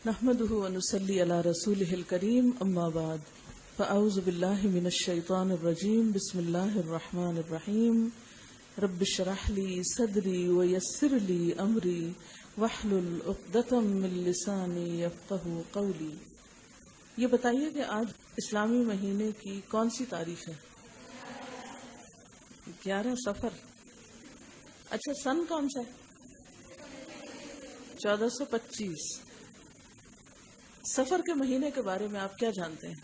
نحمده ونصلي على رسوله الكريم اما بعد فاعوذ بالله من الشيطان الرجيم بسم الله الرحمن الرحيم رب اشرح لي صدري ويسر لي امري واحلل عقدة من لساني يفقهوا قولي. یہ بتائیے کہ آج اسلامی مہینے کی کون سی تاریخ ہے؟ 11 صفر. اچھا، سن کون سا ہے؟ 1425. سفر کے مہینے کے بارے میں آپ کیا جانتے ہیں؟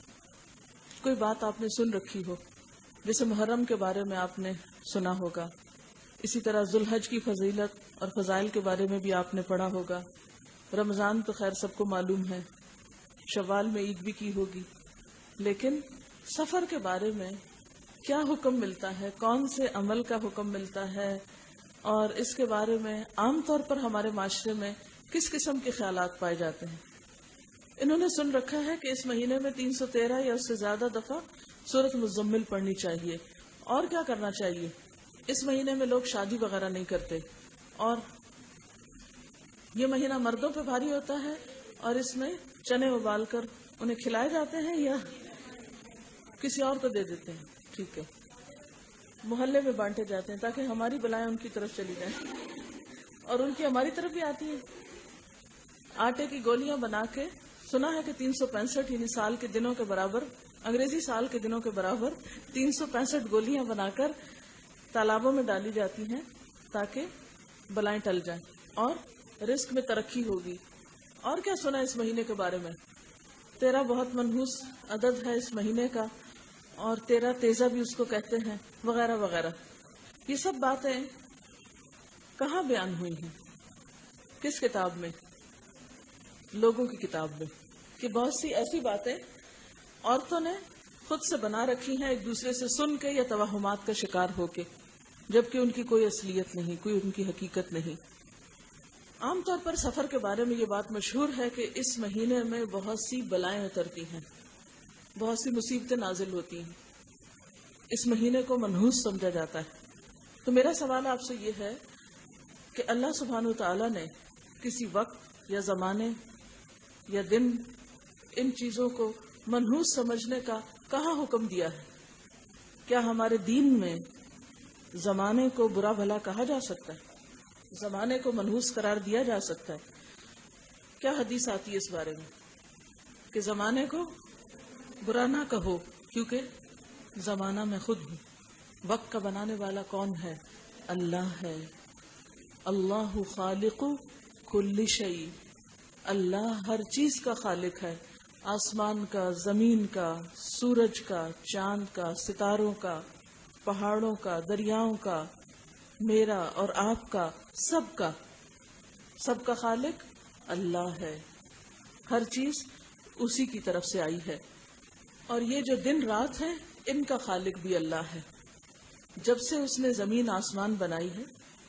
کوئی بات آپ نے سن رکھی ہو، جیسے محرم کے بارے میں آپ نے سنا ہوگا، اسی طرح ذوالحج کی فضیلت اور فضائل کے بارے میں بھی آپ نے پڑھا ہوگا. رمضان تو خیر سب کو معلوم ہے، شوال میں عید بھی کی ہوگی، لیکن سفر کے بارے میں کیا حکم ملتا ہے، کون سے عمل کا حکم ملتا ہے، اور اس کے بارے میں عام طور پر ہمارے معاشرے میں کس قسم کے خیالات پائے جاتے ہیں. انہوں نے سن رکھا ہے کہ اس مہینے میں 313 یا اس سے زیادہ دفعہ سورۃ مزمل پڑھنی چاہیے. اور کیا کرنا چاہیے؟ اس مہینے میں لوگ شادی وغیرہ نہیں کرتے، اور یہ مہینہ مردوں پہ بھاری ہوتا ہے، اور اس میں چنے ابال کر انہیں کھلائے جاتے ہیں یا کسی اور کو دے دیتے ہیں. ٹھیک ہے، محلے میں بانٹے جاتے ہیں تاکہ ہماری بلائیں ان کی طرف چلی جائیں اور ان کی ہماری طرف بھی آتی ہیں. آٹے کی گولیاں بنا کے سنا ہے کہ 365 یعنی سال کے دنوں کے برابر، انگریزی سال کے دنوں کے برابر 365 گولیاں بنا کر تالابوں میں ڈالی جاتی ہیں تاکہ بلائیں ٹل جائیں اور رزق میں ترقی ہوگی. اور کیا سنا اس مہینے کے بارے میں؟ 13 بہت منحوس عدد ہے اس مہینے کا، اور 13 تیزہ بھی اس کو کہتے ہیں، وغیرہ وغیرہ. یہ سب باتیں کہاں بیان ہوئی ہیں؟ کس کتاب میں؟ لوگوں کی کتاب میں. کہ بہت سی ایسی باتیں عورتوں نے خود سے بنا رکھی ہیں، ایک دوسرے سے سن کے یا توہمات کا شکار ہو کے، جبکہ ان کی کوئی اصلیت نہیں، کوئی ان کی حقیقت نہیں. عام طور پر سفر کے بارے میں یہ بات مشہور ہے کہ اس مہینے میں بہت سی بلائیں اترتی ہیں، بہت سی مصیبتیں نازل ہوتی ہیں. اس مہینے کو منحوس سمجھا جاتا ہے. تو میرا سوال آپ سے یہ ہے کہ اللہ سبحانہ وتعالی نے کسی وقت یا زمانے یا دن ان چیزوں کو منحوس سمجھنے کا کہاں حکم دیا ہے؟ کیا ہمارے دین میں زمانے کو برا بھلا کہا جا سکتا ہے؟ زمانے کو منحوس قرار دیا جا سکتا ہے؟ کیا حدیث آتی ہے اس بارے میں کہ زمانے کو برا نہ کہو کیونکہ زمانہ میں خود ہوں؟ وقت کا بنانے والا کون ہے؟ اللہ ہے. اللہ خالق کل شیء، اللہ ہر چیز کا خالق ہے. آسمان کا، زمین کا، سورج کا، چاند کا، ستاروں کا، پہاڑوں کا، دریاؤں کا، میرا اور آپ کا، سب کا خالق اللہ ہے. ہر چیز اسی کی طرف سے آئی ہے. اور یہ جو دن رات ہے ان کا خالق بھی اللہ ہے. جب سے اس نے زمین آسمان بنائی ہے،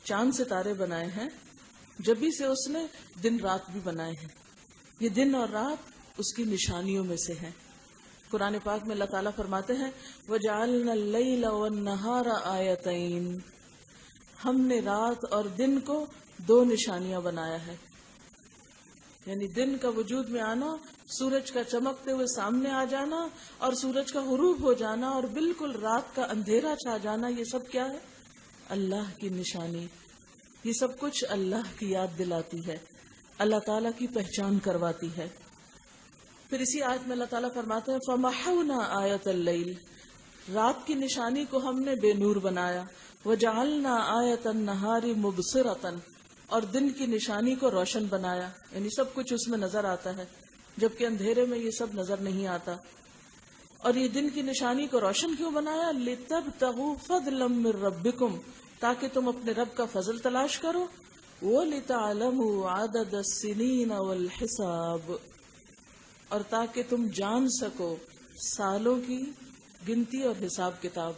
چاند ستارے بنائے ہیں، جبھی سے اس نے دن رات بھی بنائے ہیں. یہ دن اور رات اس کی نشانیوں میں سے ہیں. قرآن پاک میں اللہ تعالیٰ فرماتے ہیں وَجَعَلْنَا اللَّيْلَ وَالنَّهَارَ آیَتَيْنِ، ہم نے رات اور دن کو 2 نشانیاں بنایا ہے. یعنی دن کا وجود میں آنا، سورج کا چمکتے ہوئے سامنے آ جانا، اور سورج کا غروب ہو جانا، اور بالکل رات کا اندھیرا چھا جانا، یہ سب کیا ہے؟ اللہ کی نشانی. یہ سب کچھ اللہ کی یاد دلاتی ہے، اللہ تعالیٰ کی پہچان کرواتی ہے. پھر اسی آیت میں اللہ تعالیٰ فرماتے ہیں فَمَحَوْنَا آیَةَ اللَّيْلِ، رات کی نشانی کو ہم نے بے نور بنایا. وَجَعَلْنَا آیَةَ النَّهَارِ مُبْصِرَةً، اور دن کی نشانی کو روشن بنایا. یعنی سب کچھ اس میں نظر آتا ہے، جبکہ اندھیرے میں یہ سب نظر نہیں آتا. اور یہ دن کی نشانی کو روشن کیوں بنایا؟ لِتَبْتَغُوا فَضْلًا مِّن رَبِّكُمْ، تاکہ تم اپنے رب کا فضل تلاش کرو. وَلِتَعْلَمُوا عَدَدَ السِّنِينَ وَالْحِسَابَ، اور تاکہ تم جان سکو سالوں کی گنتی اور حساب کتاب.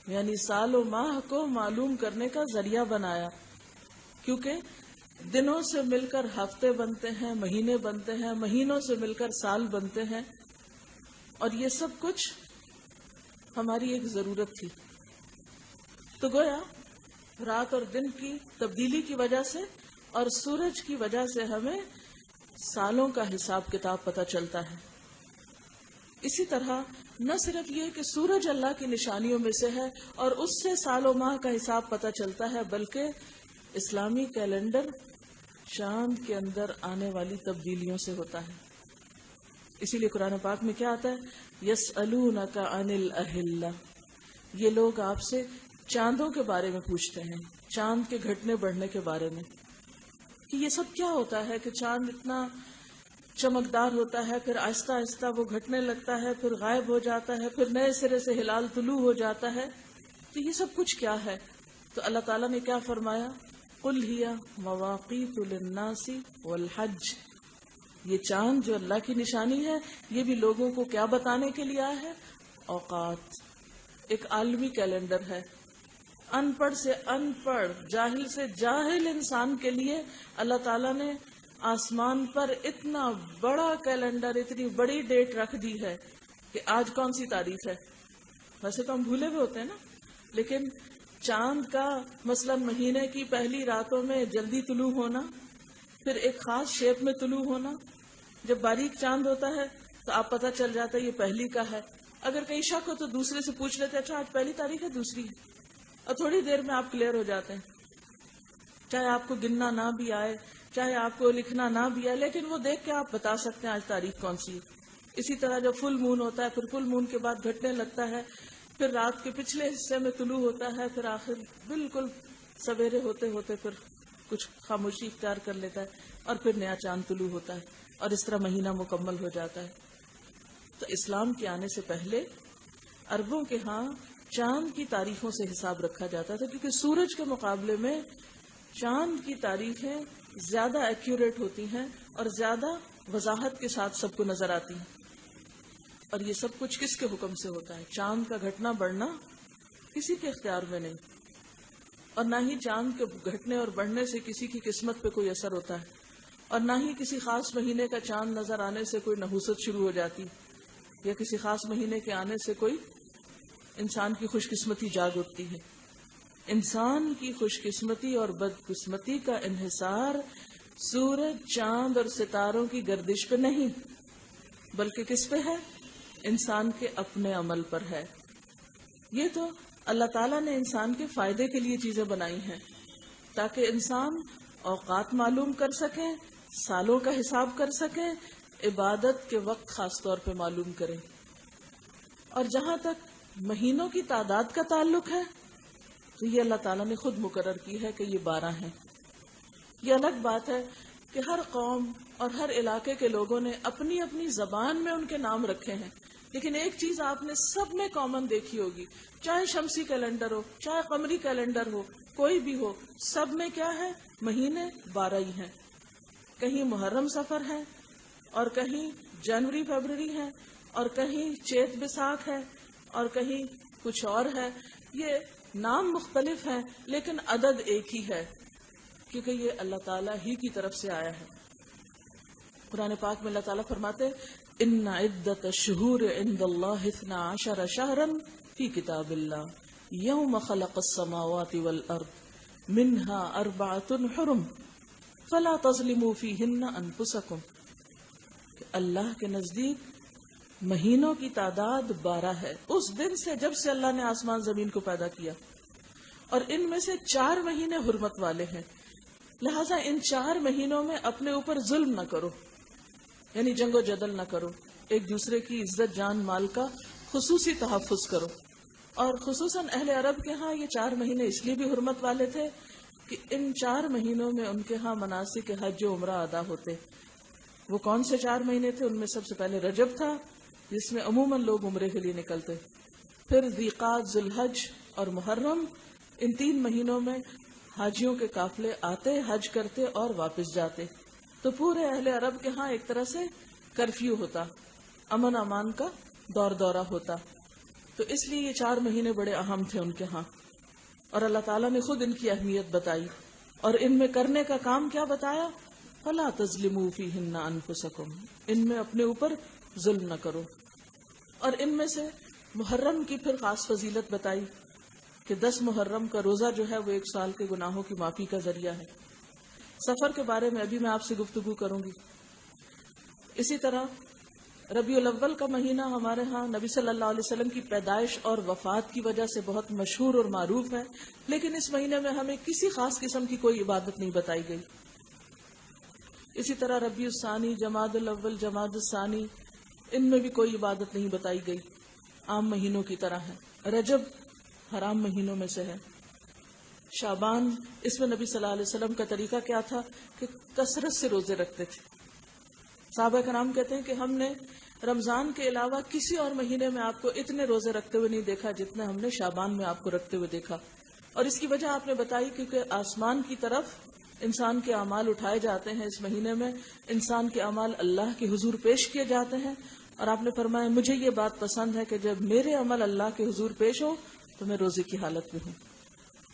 یعنی سال و ماہ کو معلوم کرنے کا ذریعہ بنایا، کیونکہ دنوں سے مل کر ہفتے بنتے ہیں، مہینے بنتے ہیں، مہینوں سے مل کر سال بنتے ہیں. اور یہ سب کچھ ہماری ایک ضرورت تھی. تو گویا رات اور دن کی تبدیلی کی وجہ سے اور سورج کی وجہ سے ہمیں سالوں کا حساب کتاب پتہ چلتا ہے. اسی طرح نہ صرف یہ کہ سورج اللہ کی نشانیوں میں سے ہے اور اس سے سال و ماہ کا حساب پتہ چلتا ہے، بلکہ اسلامی کیلنڈر چاند کے اندر آنے والی تبدیلیوں سے ہوتا ہے. اسی لیے قرآن پاک میں کیا آتا ہے؟ یسألونک عن الأہلہ، یہ لوگ آپ سے چاندوں کے بارے میں پوچھتے ہیں، چاند کے گھٹنے بڑھنے کے بارے میں، کہ یہ سب کیا ہوتا ہے کہ چاند اتنا چمکدار ہوتا ہے، پھر آہستہ آہستہ وہ گھٹنے لگتا ہے، پھر غائب ہو جاتا ہے، پھر نئے سرے سے ہلال طلوع ہو جاتا ہے، تو یہ سب کچھ کیا ہے؟ تو اللہ تعالیٰ نے کیا فرمایا؟ قل ہی مواقیت للناس والحج، یہ چاند جو اللہ کی نشانی ہے یہ بھی لوگوں کو کیا بتانے کے لیے آیا ہے؟ اوقات، ایک عالمی کیلنڈر ہے. ان پڑھ سے ان پڑھ، جاہل سے جاہل انسان کے لیے اللہ تعالیٰ نے آسمان پر اتنا بڑا کیلنڈر، اتنی بڑی ڈیٹ رکھ دی ہے کہ آج کون سی تاریخ ہے. ویسے تو ہم بھولے ہوئے ہوتے ہیں نا، لیکن چاند کا مثلا مہینے کی پہلی راتوں میں جلدی طلوع ہونا، پھر ایک خاص شیپ میں طلوع ہونا. جب باریک چاند ہوتا ہے تو آپ پتہ چل جاتا ہے یہ پہلی کا ہے. اگر کہیں شک ہو تو دوسرے سے پوچھ لیتے اچھا آج پہلی تاریخ ہے دوسری ہے، اور تھوڑی دیر میں آپ کلیئر ہو جاتے ہیں. چاہے آپ کو گننا نہ بھی آئے، چاہے آپ کو لکھنا نہ بھی آئے، لیکن وہ دیکھ کے آپ بتا سکتے ہیں آج تاریخ کون سی ہے. اسی طرح جب فل مون ہوتا ہے، پھر فل مون کے بعد گھٹنے لگتا ہے، پھر رات کے پچھلے حصے میں طلوع ہوتا ہے، پھر آخر بالکل سویرے ہوتے ہوتے پھر کچھ خاموشی اختیار کر لیتا ہے اور پھر نیا چاند طلوع ہوتا ہے، اور اس طرح مہینہ مکمل ہو جاتا ہے. تو اسلام کے آنے سے پہلے عربوں کے ہاں چاند کی تاریخوں سے حساب رکھا جاتا تھا، کیونکہ سورج کے مقابلے میں چاند کی تاریخیں زیادہ ایکوریٹ ہوتی ہیں اور زیادہ وضاحت کے ساتھ سب کو نظر آتی ہیں. اور یہ سب کچھ کس کے حکم سے ہوتا ہے؟ چاند کا گھٹنا بڑھنا کسی کے اختیار میں نہیں، اور نہ ہی چاند کے گھٹنے اور بڑھنے سے کسی کی قسمت پہ کوئی اثر ہوتا ہے، اور نہ ہی کسی خاص مہینے کا چاند نظر آنے سے کوئی نحوست شروع ہو جاتی، یا کسی خاص مہینے کے آنے سے کوئی انسان کی خوش قسمتی جاگ اٹھتی ہے. انسان کی خوش قسمتی اور بدقسمتی کا انحصار سورج، چاند اور ستاروں کی گردش پہ نہیں، بلکہ کس پہ ہے؟ انسان کے اپنے عمل پر ہے. یہ تو اللہ تعالیٰ نے انسان کے فائدے کے لیے چیزیں بنائی ہیں تاکہ انسان اوقات معلوم کر سکیں، سالوں کا حساب کر سکیں، عبادت کے وقت خاص طور پہ معلوم کریں. اور جہاں تک مہینوں کی تعداد کا تعلق ہے تو یہ اللہ تعالیٰ نے خود مقرر کی ہے کہ یہ 12 ہیں. یہ الگ بات ہے کہ ہر قوم اور ہر علاقے کے لوگوں نے اپنی اپنی زبان میں ان کے نام رکھے ہیں، لیکن ایک چیز آپ نے سب میں کامن دیکھی ہوگی، چاہے شمسی کیلنڈر ہو چاہے قمری کیلنڈر ہو، کوئی بھی ہو، سب میں کیا ہے؟ مہینے 12 ہی ہیں. کہیں محرم سفر ہے، اور کہیں جنوری فیبرری ہے، اور کہیں چیت بیساکھ ہے، اور کہیں کچھ اور ہے. یہ نام مختلف ہیں لیکن عدد ایک ہی ہے، کیونکہ یہ اللہ تعالیٰ ہی کی طرف سے آیا ہے. قرآن پاک میں اللہ تعالیٰ فرماتے ان عدت الشہور عند اللہ 12 شہرا فی کتاب اللہ یوم خلق السماوات والارض منها 4 حرم فلا تظلموا فیہن انفسکم. اللہ کے نزدیک مہینوں کی تعداد 12 ہے اس دن سے جب سے اللہ نے آسمان زمین کو پیدا کیا، اور ان میں سے 4 مہینے حرمت والے ہیں. لہٰذا ان 4 مہینوں میں اپنے اوپر ظلم نہ کرو، یعنی جنگ و جدل نہ کرو، ایک دوسرے کی عزت جان مال کا خصوصی تحفظ کرو. اور خصوصاً اہل عرب کے ہاں یہ 4 مہینے اس لیے بھی حرمت والے تھے کہ ان 4 مہینوں میں ان کے ہاں مناسک حج و عمرہ ادا ہوتے. وہ کون سے 4 مہینے تھے؟ ان میں سب سے پہلے رجب تھا جس میں عموماً لوگ عمرے کے لیے نکلتے، پھر ذیقعد، ذوالحج اور محرم. ان 3 مہینوں میں حاجیوں کے قافلے آتے، حج کرتے اور واپس جاتے. تو پورے اہل عرب کے ہاں ایک طرح سے کرفیو ہوتا، امن امان کا دور دورہ ہوتا. تو اس لیے یہ 4 مہینے بڑے اہم تھے ان کے ہاں، اور اللہ تعالیٰ نے خود ان کی اہمیت بتائی اور ان میں کرنے کا کام کیا بتایا؟ فَلَا تَظْلِمُوا فِيهِنَّ أَنفُسَكُمْ، ان میں اپنے اوپر ظلم نہ کرو. اور ان میں سے محرم کی پھر خاص فضیلت بتائی کہ 10 محرم کا روزہ جو ہے وہ 1 سال کے گناہوں کی معافی کا ذریعہ ہے. سفر کے بارے میں ابھی میں آپ سے گفتگو کروں گی اسی طرح ربیع الاول کا مہینہ ہمارے ہاں نبی صلی اللہ علیہ وسلم کی پیدائش اور وفات کی وجہ سے بہت مشہور اور معروف ہے، لیکن اس مہینے میں ہمیں کسی خاص قسم کی کوئی عبادت نہیں بتائی گئی. اسی طرح ربیع الثانی، جمادی الاول، جمادی الثانی، ان میں بھی کوئی عبادت نہیں بتائی گئی، عام مہینوں کی طرح ہے. رجب حرام مہینوں میں سے ہے. شعبان، اس میں نبی صلی اللہ علیہ وسلم کا طریقہ کیا تھا کہ کثرت سے روزے رکھتے تھے. صحابہ کرام کہتے ہیں کہ ہم نے رمضان کے علاوہ کسی اور مہینے میں آپ کو اتنے روزے رکھتے ہوئے نہیں دیکھا جتنے ہم نے شعبان میں آپ کو رکھتے ہوئے دیکھا. اور اس کی وجہ آپ نے بتائی کیونکہ آسمان کی طرف انسان کے اعمال اٹھائے جاتے ہیں. اس مہینے میں انسان کے اعمال اللہ کے حضور پیش کیے جاتے ہیں، اور آپ نے فرمایا مجھے یہ بات پسند ہے کہ جب میرے عمل اللہ کے حضور پیش ہو تو میں روزے کی حالت میں ہوں.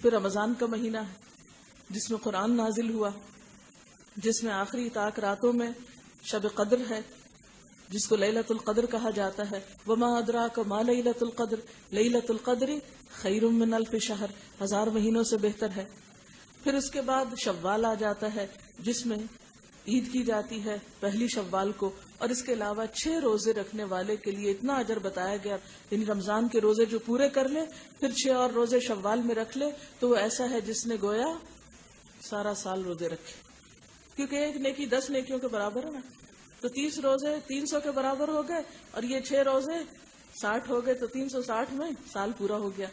پھر رمضان کا مہینہ ہے جس میں قرآن نازل ہوا، جس میں آخری طاق راتوں میں شب قدر ہے جس کو لیلۃ القدر کہا جاتا ہے. وما ادراک ما لیلۃ القدر، لیلۃ القدر خیر من الف شہر، 1000 مہینوں سے بہتر ہے. پھر اس کے بعد شوال آ جاتا ہے جس میں عید کی جاتی ہے پہلی شوال کو، اور اس کے علاوہ 6 روزے رکھنے والے کے لیے اتنا اجر بتایا گیا، یعنی رمضان کے روزے جو پورے کر لے پھر 6 اور روزے شوال میں رکھ لے تو وہ ایسا ہے جس نے گویا سارا سال روزے رکھے، کیونکہ ایک نیکی 10 نیکیوں کے برابر ہے نا. تو 30 روزے 300 کے برابر ہو گئے، اور یہ 6 روزے 60 ہو گئے، تو 360 میں سال پورا ہو گیا،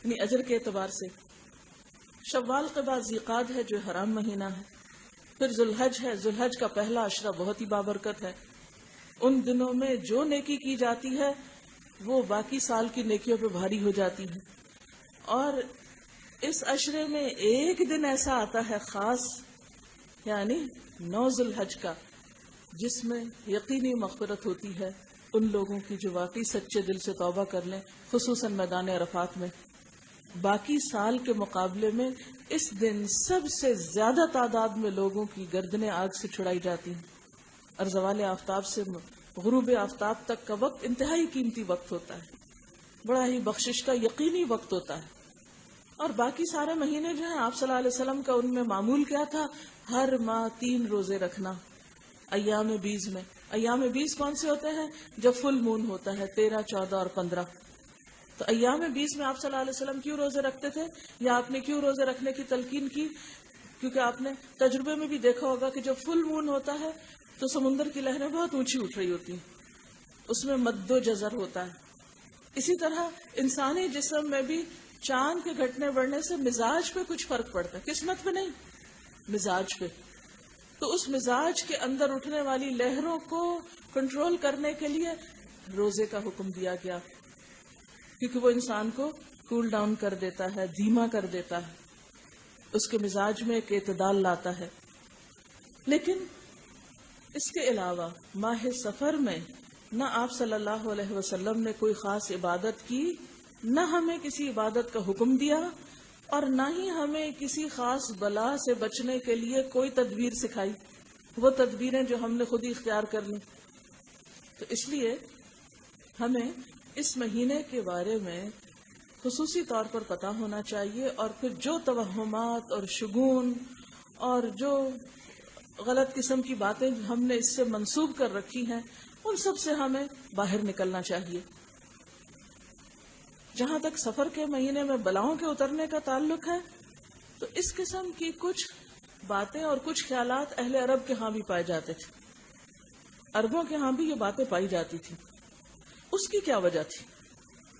یعنی اجر کے اعتبار سے. شوال کے بعد ذیقعد ہے جو حرام مہینہ ہے. پھر ذوالحج ہے. ذوالحج کا پہلا عشرہ بہت ہی بابرکت ہے. ان دنوں میں جو نیکی کی جاتی ہے وہ باقی سال کی نیکیوں پہ بھاری ہو جاتی ہے. اور اس عشرے میں ایک دن ایسا آتا ہے خاص، یعنی 9 ذوالحج کا، جس میں یقینی مغفرت ہوتی ہے ان لوگوں کی جو واقعی سچے دل سے توبہ کر لیں، خصوصاً میدان عرفات میں. باقی سال کے مقابلے میں اس دن سب سے زیادہ تعداد میں لوگوں کی گردنیں آگ سے چھڑائی جاتی ہیں، اور زوال آفتاب سے غروب آفتاب تک کا وقت انتہائی قیمتی وقت ہوتا ہے، بڑا ہی بخشش کا یقینی وقت ہوتا ہے. اور باقی سارے مہینے جو ہیں آپ صلی اللہ علیہ وسلم کا ان میں معمول کیا تھا؟ ہر ماہ 3 روزے رکھنا. ایام 20 میں، ایام 20 کون سے ہوتے ہیں؟ جب فل مون ہوتا ہے، 13، 14 اور 15. تو ایام 20 میں آپ صلی اللہ علیہ وسلم کیوں روزے رکھتے تھے، یا آپ نے کیوں روزے رکھنے کی تلقین کی؟ کیونکہ آپ نے تجربے میں بھی دیکھا ہوگا کہ جب فل مون ہوتا ہے تو سمندر کی لہریں بہت اونچی اٹھ رہی ہوتی ہیں، اس میں مد و جزر ہوتا ہے. اسی طرح انسانی جسم میں بھی چاند کے گھٹنے بڑھنے سے مزاج پہ کچھ فرق پڑتا ہے، قسمت پہ نہیں، مزاج پہ. تو اس مزاج کے اندر اٹھنے والی لہروں کو کنٹرول کرنے کے لیے روزے کا حکم دیا گیا، کیونکہ وہ انسان کو کول ڈاؤن کر دیتا ہے، دھیما کر دیتا ہے، اس کے مزاج میں ایک اعتدال لاتا ہے. لیکن اس کے علاوہ ماہ سفر میں نہ آپ صلی اللہ علیہ وسلم نے کوئی خاص عبادت کی، نہ ہمیں کسی عبادت کا حکم دیا، اور نہ ہی ہمیں کسی خاص بلا سے بچنے کے لیے کوئی تدبیر سکھائی، وہ تدبیریں جو ہم نے خود ہی اختیار کر لی. تو اس لیے ہمیں اس مہینے کے بارے میں خصوصی طور پر پتہ ہونا چاہیے، اور پھر جو توہمات اور شگون اور جو غلط قسم کی باتیں ہم نے اس سے منسوب کر رکھی ہیں ان سب سے ہمیں باہر نکلنا چاہیے. جہاں تک سفر کے مہینے میں بلاؤں کے اترنے کا تعلق ہے تو اس قسم کی کچھ باتیں اور کچھ خیالات اہل عرب کے ہاں بھی پائے جاتے تھے، عربوں کے ہاں بھی یہ باتیں پائی جاتی تھی. اس کی کیا وجہ تھی؟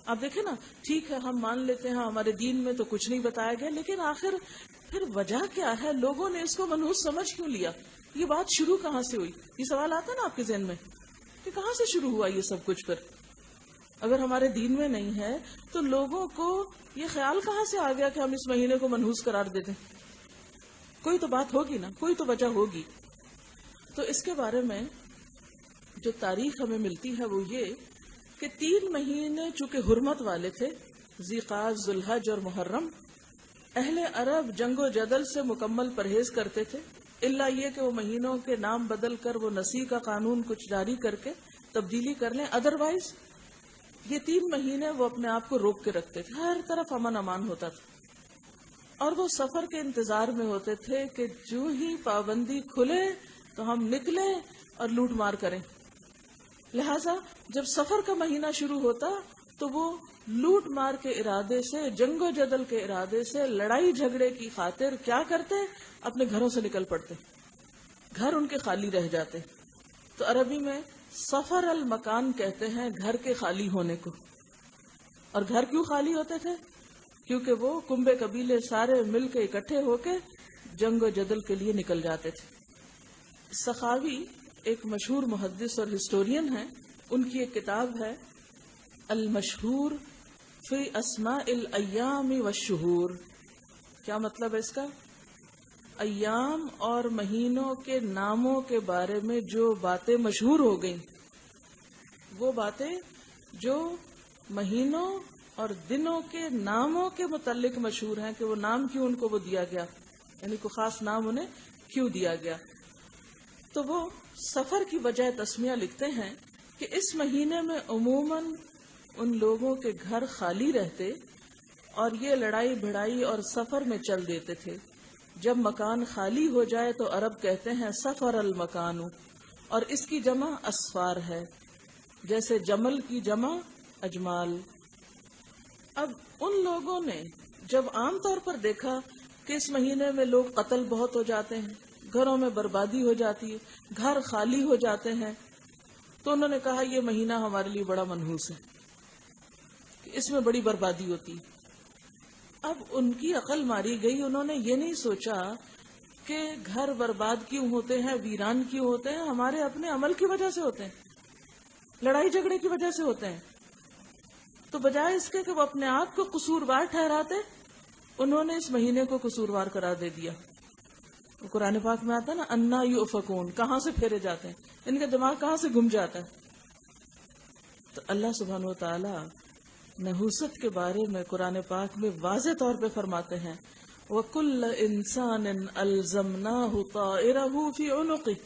آپ دیکھیں نا، ٹھیک ہے ہم مان لیتے ہیں ہمارے دین میں تو کچھ نہیں بتایا گیا، لیکن آخر پھر وجہ کیا ہے؟ لوگوں نے اس کو منحوس سمجھ کیوں لیا؟ یہ بات شروع کہاں سے ہوئی؟ یہ سوال آتا ہے نا آپ کے ذہن میں کہ کہاں سے شروع ہوا یہ سب کچھ؟ پھر اگر ہمارے دین میں نہیں ہے تو لوگوں کو یہ خیال کہاں سے آ گیا کہ ہم اس مہینے کو منحوس قرار دے دیں؟ کوئی تو بات ہوگی نا، کوئی تو وجہ ہوگی. تو اس کے بارے میں جو تاریخ ہمیں ملتی ہے وہ یہ کہ 3 مہینے چونکہ حرمت والے تھے، ذیقعد، ذوالحج اور محرم، اہل عرب جنگ و جدل سے مکمل پرہیز کرتے تھے، الا یہ کہ وہ مہینوں کے نام بدل کر وہ نسیء کا قانون کچھ جاری کر کے تبدیلی کر لیں. ادروائز یہ 3 مہینے وہ اپنے آپ کو روک کے رکھتے تھے، ہر طرف امن امان ہوتا تھا، اور وہ سفر کے انتظار میں ہوتے تھے کہ جو ہی پابندی کھلے تو ہم نکلیں اور لوٹ مار کریں. لہذا جب سفر کا مہینہ شروع ہوتا تو وہ لوٹ مار کے ارادے سے، جنگ و جدل کے ارادے سے، لڑائی جھگڑے کی خاطر کیا کرتے؟ اپنے گھروں سے نکل پڑتے، گھر ان کے خالی رہ جاتے. تو عربی میں سفر المکان کہتے ہیں گھر کے خالی ہونے کو. اور گھر کیوں خالی ہوتے تھے؟ کیونکہ وہ کنبے قبیلے سارے مل کے اکٹھے ہو کے جنگ و جدل کے لیے نکل جاتے تھے. سخاوی ایک مشہور محدث اور ہسٹورین ہیں. ان کی ایک کتاب ہے المشہور فی اسماء الایام والشہور. کیا مطلب ہے اس کا؟ ایام اور مہینوں کے ناموں کے بارے میں جو باتیں مشہور ہو گئیں، وہ باتیں جو مہینوں اور دنوں کے ناموں کے متعلق مشہور ہیں کہ وہ نام کیوں ان کو وہ دیا گیا، یعنی کوئی خاص نام انہیں کیوں دیا گیا. تو وہ سفر کی وجہ تسمیہ لکھتے ہیں کہ اس مہینے میں عموماً ان لوگوں کے گھر خالی رہتے اور یہ لڑائی بھڑائی اور سفر میں چل دیتے تھے. جب مکان خالی ہو جائے تو عرب کہتے ہیں سفر المکان، اور اس کی جمع اسفار ہے، جیسے جمل کی جمع اجمال. اب ان لوگوں نے جب عام طور پر دیکھا کہ اس مہینے میں لوگ قتل بہت ہو جاتے ہیں، گھروں میں بربادی ہو جاتی ہے، گھر خالی ہو جاتے ہیں، تو انہوں نے کہا یہ مہینہ ہمارے لیے بڑا منحوس ہے، اس میں بڑی بربادی ہوتی. اب ان کی عقل ماری گئی. انہوں نے یہ نہیں سوچا کہ گھر برباد کیوں ہوتے ہیں، ویران کیوں ہوتے ہیں. ہمارے اپنے عمل کی وجہ سے ہوتے ہیں، لڑائی جھگڑے کی وجہ سے ہوتے ہیں. تو بجائے اس کے کہ وہ اپنے آپ کو قصوروار ٹھہراتے، انہوں نے اس مہینے کو قصوروار قرار دے دیا. قرآن پاک میں آتا ہے نا انا یؤفکون، کہاں سے پھیرے جاتے ہیں، ان کا دماغ کہاں سے گم جاتا ہے. تو اللہ سبحانہ و تعالی نحوست کے بارے میں قرآن پاک میں واضح طور پہ فرماتے ہیں وَكُلَّ إِنسَانٍ أَلْزَمْنَاهُ طَائِرَهُ فِي عُنُقِهِ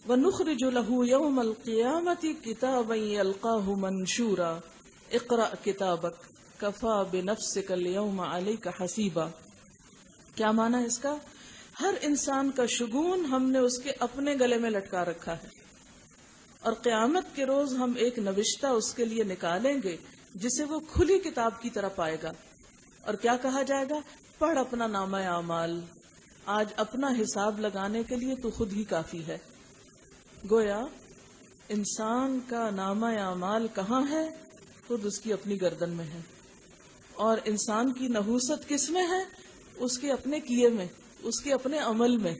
وَنُخْرِجُ لَهُ يَوْمَ الْقِيَامَةِ كِتَابًا يَلْقَاهُ مَنْشُورًا اقرأ كِتَابَكَ كَفَى بِنَفْسِكَ الْيَوْمَ عَلَيْكَ حَسِيبًا. کیا معنی اس کا؟ ہر انسان کا شگون ہم نے اس کے اپنے گلے میں لٹکا رکھا ہے، اور قیامت کے روز ہم ایک نوشتہ اس کے لیے نکالیں گے جسے وہ کھلی کتاب کی طرح پائے گا. اور کیا کہا جائے گا؟ پڑھ اپنا نامہ اعمال، آج اپنا حساب لگانے کے لیے تو خود ہی کافی ہے. گویا انسان کا نامہ اعمال کہاں ہے؟ خود اس کی اپنی گردن میں ہے. اور انسان کی نحوست کس میں ہے؟ اس کے اپنے کیے میں، اس کے اپنے عمل میں.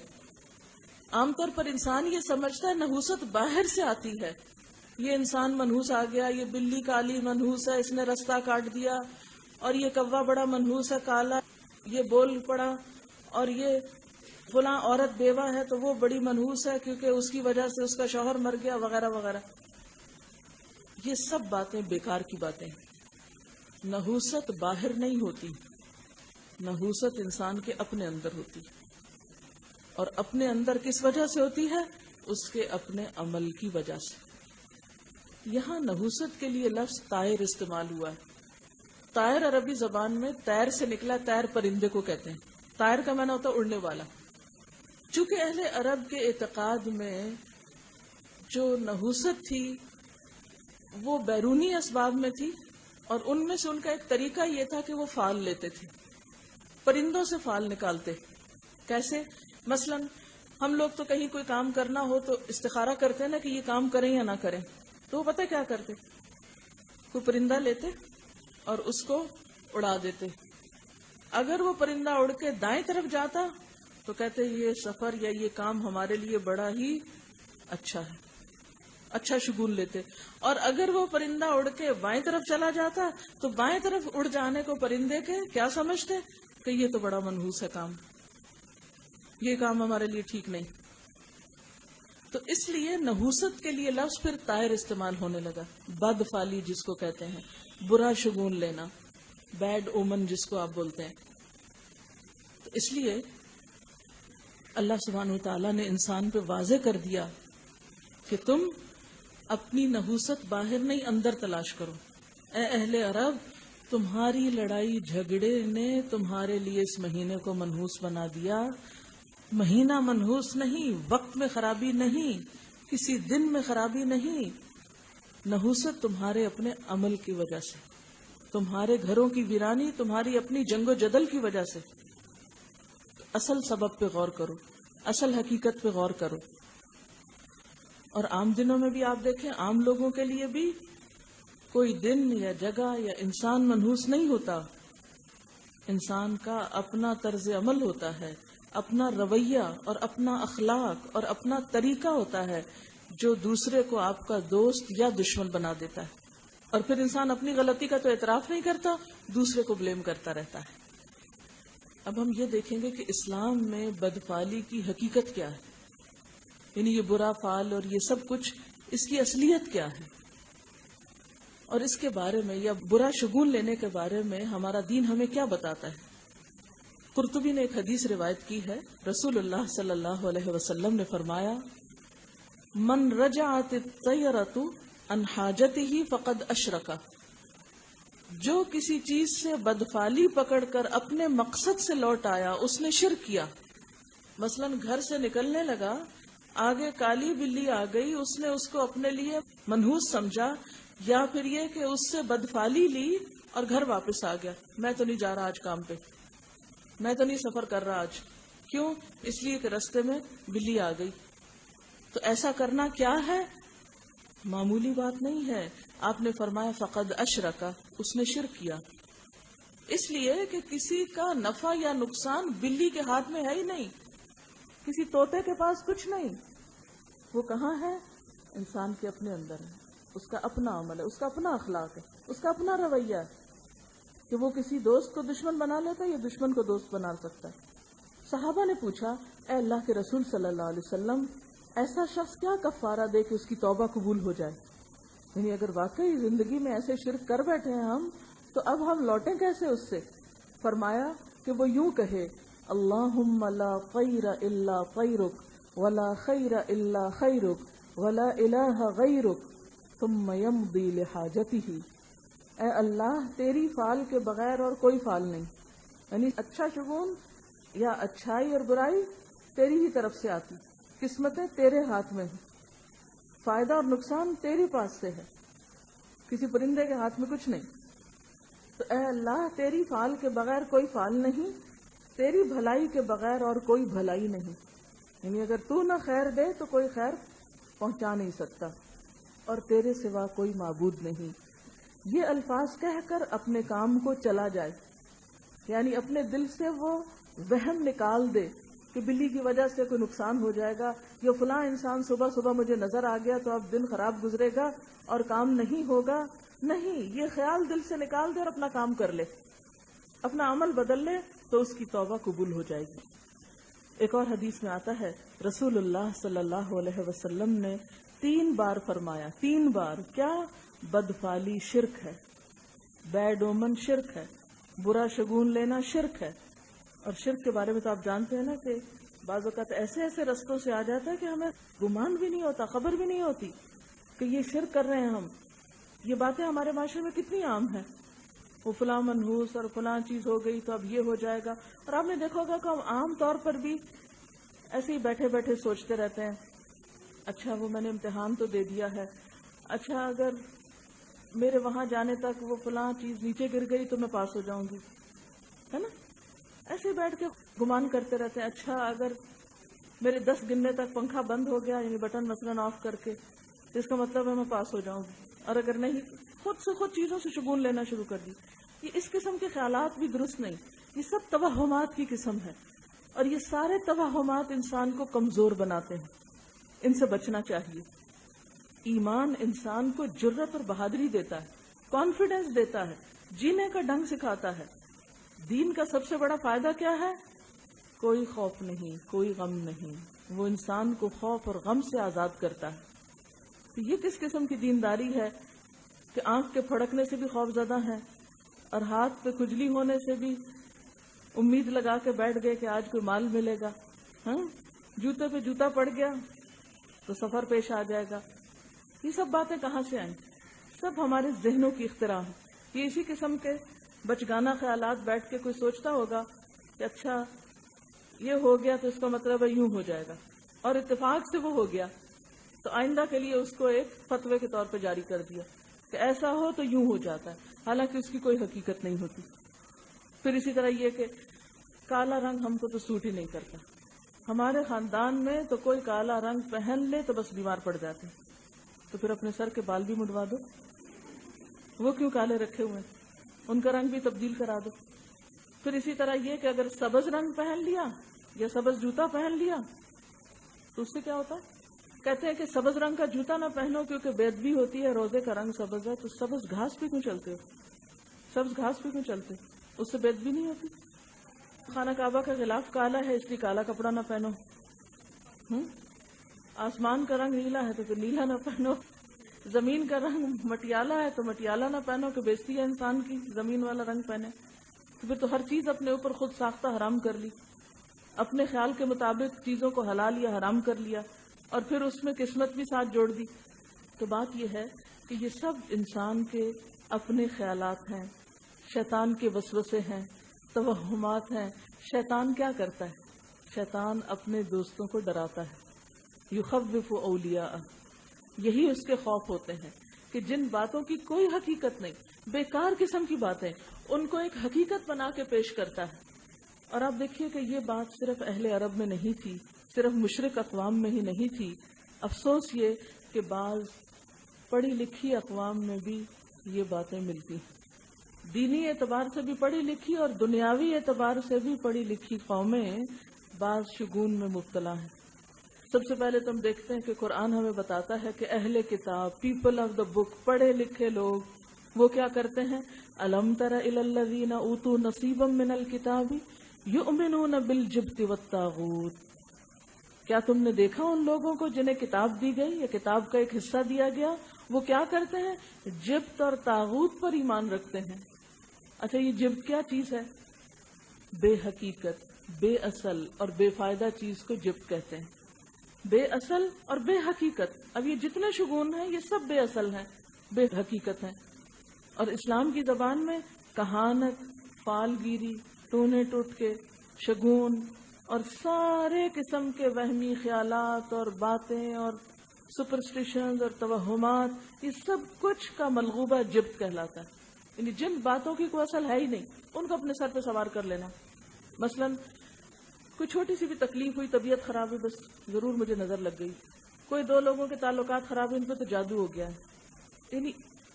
عام طور پر انسان یہ سمجھتا ہے نحوست باہر سے آتی ہے. یہ انسان منحوس آ گیا، یہ بلی کالی منحوس ہے، اس نے رستہ کاٹ دیا، اور یہ کوا بڑا منحوس ہے کالا، یہ بول پڑا، اور یہ فلاں عورت بیوہ ہے تو وہ بڑی منحوس ہے کیونکہ اس کی وجہ سے اس کا شوہر مر گیا، وغیرہ وغیرہ. یہ سب باتیں بیکار کی باتیں ہیں. نحوست باہر نہیں ہوتی، نحوست انسان کے اپنے اندر ہوتی، اور اپنے اندر کس وجہ سے ہوتی ہے؟ اس کے اپنے عمل کی وجہ سے. یہاں نحوست کے لیے لفظ طائر استعمال ہوا ہے. طائر عربی زبان میں طیر سے نکلا، طیر پرندے کو کہتے ہیں. طائر کا معنی ہوتا ہے اڑنے والا. چونکہ اہل عرب کے اعتقاد میں جو نحوست تھی وہ بیرونی اسباب میں تھی، اور ان میں سے ان کا ایک طریقہ یہ تھا کہ وہ فال لیتے تھے، پرندوں سے فال نکالتے. کیسے؟ مثلا ہم لوگ تو کہیں کوئی کام کرنا ہو تو استخارہ کرتے ہیں نا کہ یہ کام کریں یا نہ کریں. تو وہ پتہ کیا کرتے؟ کوئی پرندہ لیتے اور اس کو اڑا دیتے. اگر وہ پرندہ اڑ کے دائیں طرف جاتا تو کہتے یہ سفر یا یہ کام ہمارے لیے بڑا ہی اچھا ہے، اچھا شگون لیتے. اور اگر وہ پرندہ اڑ کے بائیں طرف چلا جاتا تو بائیں طرف اڑ جانے کو پرندے کے کیا سمجھتے کہ یہ تو بڑا منحوس ہے کام، یہ کام ہمارے لیے ٹھیک نہیں. تو اس لیے نحوست کے لیے لفظ پھر طائر استعمال ہونے لگا. بد فالی جس کو کہتے ہیں، برا شگون لینا، بیڈ اومن جس کو آپ بولتے ہیں. تو اس لیے اللہ سبحانہ وتعالیٰ نے انسان پہ واضح کر دیا کہ تم اپنی نحوست باہر نہیں اندر تلاش کرو. اے اہل عرب، تمہاری لڑائی جھگڑے نے تمہارے لیے اس مہینے کو منحوس بنا دیا، مہینہ منحوس نہیں، وقت میں خرابی نہیں، کسی دن میں خرابی نہیں، نحوست تمہارے اپنے عمل کی وجہ سے، تمہارے گھروں کی ویرانی تمہاری اپنی جنگ و جدل کی وجہ سے۔ اصل سبب پہ غور کرو، اصل حقیقت پہ غور کرو۔ اور عام دنوں میں بھی آپ دیکھیں، عام لوگوں کے لیے بھی کوئی دن یا جگہ یا انسان منحوس نہیں ہوتا۔ انسان کا اپنا طرز عمل ہوتا ہے، اپنا رویہ اور اپنا اخلاق اور اپنا طریقہ ہوتا ہے جو دوسرے کو آپ کا دوست یا دشمن بنا دیتا ہے۔ اور پھر انسان اپنی غلطی کا تو اعتراف نہیں کرتا، دوسرے کو بلیم کرتا رہتا ہے۔ اب ہم یہ دیکھیں گے کہ اسلام میں بدفعلی کی حقیقت کیا ہے، یعنی یہ برا فعل اور یہ سب کچھ، اس کی اصلیت کیا ہے، اور اس کے بارے میں یا برا شگون لینے کے بارے میں ہمارا دین ہمیں کیا بتاتا ہے۔ قرطبی نے ایک حدیث روایت کی ہے، رسول اللہ صلی اللہ علیہ وسلم نے فرمایا، من رجعت الطیرۃ عن حاجتہ فقد اشرک، جو کسی چیز سے بدفعلی پکڑ کر اپنے مقصد سے لوٹ آیا اس نے شرک کیا۔ مثلا گھر سے نکلنے لگا، آگے کالی بلی آ گئی، اس نے اس کو اپنے لیے منحوس سمجھا، یا پھر یہ کہ اس سے بدفعلی لی اور گھر واپس آ گیا، میں تو نہیں جا رہا آج کام پہ، میں تو نہیں سفر کر رہا آج، کیوں؟ اس لیے کہ رستے میں بلی آ گئی۔ تو ایسا کرنا کیا ہے؟ معمولی بات نہیں ہے۔ آپ نے فرمایا فقد اشرکا، اس نے شرک کیا، اس لیے کہ کسی کا نفع یا نقصان بلی کے ہاتھ میں ہے ہی نہیں، کسی طوطے کے پاس کچھ نہیں، وہ کہاں ہے؟ انسان کے اپنے اندر ہے، اس کا اپنا عمل ہے، اس کا اپنا اخلاق ہے، اس کا اپنا رویہ ہے کہ وہ کسی دوست کو دشمن بنا لیتا ہے یا دشمن کو دوست بنا سکتا ہے۔ صحابہ نے پوچھا، اے اللہ کے رسول صلی اللہ علیہ وسلم، ایسا شخص کیا کفارہ دے کہ اس کی توبہ قبول ہو جائے؟ یعنی اگر واقعی زندگی میں ایسے شرک کر بیٹھے ہیں ہم، تو اب ہم لوٹیں کیسے اس سے؟ فرمایا کہ وہ یوں کہے، اللہم لا خیر الا خیرک ولا خیر الا خیرک ولا الہ غیرک ثم یمضی لحاجتہ، اے اللہ تیری فعل کے بغیر اور کوئی فعل نہیں، یعنی اچھا شگون یا اچھائی اور برائی تیری ہی طرف سے آتی، قسمتیں تیرے ہاتھ میں ہیں، فائدہ اور نقصان تیری پاس سے ہے، کسی پرندے کے ہاتھ میں کچھ نہیں۔ تو اے اللہ تیری فعل کے بغیر کوئی فعل نہیں، تیری بھلائی کے بغیر اور کوئی بھلائی نہیں، یعنی اگر تو نہ خیر دے تو کوئی خیر پہنچا نہیں سکتا، اور تیرے سوا کوئی معبود نہیں۔ یہ الفاظ کہہ کر اپنے کام کو چلا جائے، یعنی اپنے دل سے وہ وہم نکال دے کہ بلی کی وجہ سے کوئی نقصان ہو جائے گا، یا فلاں انسان صبح صبح مجھے نظر آ گیا تو اب دن خراب گزرے گا اور کام نہیں ہوگا۔ نہیں، یہ خیال دل سے نکال دے اور اپنا کام کر لے، اپنا عمل بدل لے تو اس کی توبہ قبول ہو جائے گی۔ ایک اور حدیث میں آتا ہے، رسول اللہ صلی اللہ علیہ وسلم نے 3 بار فرمایا، 3 بار کیا؟ بدفعلی شرک ہے، بیڈ اومن شرک ہے، برا شگون لینا شرک ہے۔ اور شرک کے بارے میں تو آپ جانتے ہیں نا کہ بعض اوقات ایسے ایسے رستوں سے آ جاتا ہے کہ ہمیں گمان بھی نہیں ہوتا، خبر بھی نہیں ہوتی کہ یہ شرک کر رہے ہیں ہم۔ یہ باتیں ہمارے معاشرے میں کتنی عام ہیں، وہ فلاں منحوس اور فلاں چیز ہو گئی تو اب یہ ہو جائے گا۔ اور آپ نے دیکھا ہوگا کہ ہم عام طور پر بھی ایسے ہی بیٹھے بیٹھے سوچتے رہتے ہیں، اچھا وہ میں نے امتحان تو دے دیا ہے، اچھا اگر میرے وہاں جانے تک وہ فلاں چیز نیچے گر گئی تو میں پاس ہو جاؤں گی، ہے نا؟ ایسے بیٹھ کے گمان کرتے رہتے ہیں، اچھا اگر میرے 10 گننے تک پنکھا بند ہو گیا، یعنی بٹن مثلاً آف کر کے، تو اس کا مطلب ہے میں پاس ہو جاؤں گی، اور اگر نہیں، خود سے خود چیزوں سے شگون لینا شروع کر دی۔ یہ اس قسم کے خیالات بھی درست نہیں، یہ سب توہمات کی قسم ہے، اور یہ سارے توہمات انسان کو کمزور بناتے ہیں، ان سے بچنا چاہیے۔ ایمان انسان کو جرأت اور بہادری دیتا ہے، کانفیڈنس دیتا ہے، جینے کا ڈھنگ سکھاتا ہے۔ دین کا سب سے بڑا فائدہ کیا ہے؟ کوئی خوف نہیں، کوئی غم نہیں، وہ انسان کو خوف اور غم سے آزاد کرتا ہے۔ تو یہ کس قسم کی دینداری ہے کہ آنکھ کے پھڑکنے سے بھی خوف زدہ ہیں، اور ہاتھ پہ کھجلی ہونے سے بھی امید لگا کے بیٹھ گئے کہ آج کوئی مال ملے گا، ہاں، جوتے پہ جوتا پڑ گیا تو سفر پیش آ جائے گا۔ یہ سب باتیں کہاں سے آئیں؟ سب ہمارے ذہنوں کی اختراع ہیں۔ یہ اسی قسم کے بچگانہ خیالات بیٹھ کے کوئی سوچتا ہوگا کہ اچھا یہ ہو گیا تو اس کا مطلب ہے یوں ہو جائے گا، اور اتفاق سے وہ ہو گیا، تو آئندہ کے لیے اس کو ایک فتوے کے طور پہ جاری کر دیا کہ ایسا ہو تو یوں ہو جاتا ہے، حالانکہ اس کی کوئی حقیقت نہیں ہوتی۔ پھر اسی طرح یہ کہ کالا رنگ ہم کو تو سوٹ ہی نہیں کرتا، ہمارے خاندان میں تو کوئی کالا رنگ پہن لے تو بس بیمار پڑ جاتے ہیں، تو پھر اپنے سر کے بال بھی مڈوا دو، وہ کیوں کالے رکھے ہوئے ہیں، ان کا رنگ بھی تبدیل کرا دو۔ پھر اسی طرح یہ کہ اگر سبز رنگ پہن لیا یا سبز جوتا پہن لیا تو اس سے کیا ہوتا ہے؟ کہتے ہیں کہ سبز رنگ کا جوتا نہ پہنو کیونکہ بے ادبی ہوتی ہے، روزے کا رنگ سبز ہے، تو سبز گھاس پہ کیوں چلتے ہو؟ سبز گھاس پہ کیوں چلتے ہو؟ اس سے بے ادبی نہیں ہوتی؟ خانہ کعبہ کا غلاف کالا ہے اس لیے کالا کپڑا نہ پہنو، آسمان کا رنگ نیلا ہے تو پھر نیلا نہ پہنو، زمین کا رنگ مٹیالہ ہے تو مٹیالہ نہ پہنو کہ بےزتی ہے انسان کی زمین والا رنگ پہنے، تو پھر تو ہر چیز اپنے اوپر خود ساختہ حرام کر لی، اپنے خیال کے مطابق چیزوں کو حلال یا حرام کر لیا، اور پھر اس میں قسمت بھی ساتھ جوڑ دی۔ تو بات یہ ہے کہ یہ سب انسان کے اپنے خیالات ہیں، شیطان کے وسوسے ہیں، توہمات ہیں۔ شیطان کیا کرتا ہے؟ شیطان اپنے دوستوں کو ڈراتا ہے، یخوف اولیاء، یہی اس کے خوف ہوتے ہیں کہ جن باتوں کی کوئی حقیقت نہیں، بیکار قسم کی باتیں، ان کو ایک حقیقت بنا کے پیش کرتا ہے۔ اور آپ دیکھیے کہ یہ بات صرف اہل عرب میں نہیں تھی، صرف مشرک اقوام میں ہی نہیں تھی، افسوس یہ کہ بعض پڑھی لکھی اقوام میں بھی یہ باتیں ملتی ہیں۔ دینی اعتبار سے بھی پڑھی لکھی اور دنیاوی اعتبار سے بھی پڑھی لکھی قومیں بعض شگون میں مبتلا ہیں۔ سب سے پہلے تم دیکھتے ہیں کہ قرآن ہمیں بتاتا ہے کہ اہل کتاب، پیپل آف دا بک، پڑھے لکھے لوگ وہ کیا کرتے ہیں؟ الم تر الی الذین اوتوا نصیبا من الکتاب یؤمنون بالجبت والطاغوت، کیا تم نے دیکھا ان لوگوں کو جنہیں کتاب دی گئی یا کتاب کا ایک حصہ دیا گیا، وہ کیا کرتے ہیں؟ جبت اور طاغوت پر ایمان رکھتے ہیں۔ اچھا یہ جبت کیا چیز ہے؟ بے حقیقت، بے اصل اور بے فائدہ چیز کو جبت کہتے ہیں، بے اصل اور بے حقیقت۔ اب یہ جتنے شگون ہیں یہ سب بے اصل ہیں، بے حقیقت ہیں، اور اسلام کی زبان میں کہانت، فال گیری، ٹونے ٹوٹکے، شگون اور سارے قسم کے وہمی خیالات اور باتیں اور سپرسٹیشنز اور توہمات، یہ سب کچھ کا ملغوبہ جبت کہلاتا ہے۔ یعنی جن باتوں کی کوئی اصل ہے ہی نہیں ان کو اپنے سر پہ سوار کر لینا۔ مثلا کوئی چھوٹی سی بھی تکلیف ہوئی، طبیعت خراب ہوئی، بس ضرور مجھے نظر لگ گئی، کوئی دو لوگوں کے تعلقات خراب ہوئے، ان پہ تو جادو ہو گیا ہے۔ یعنی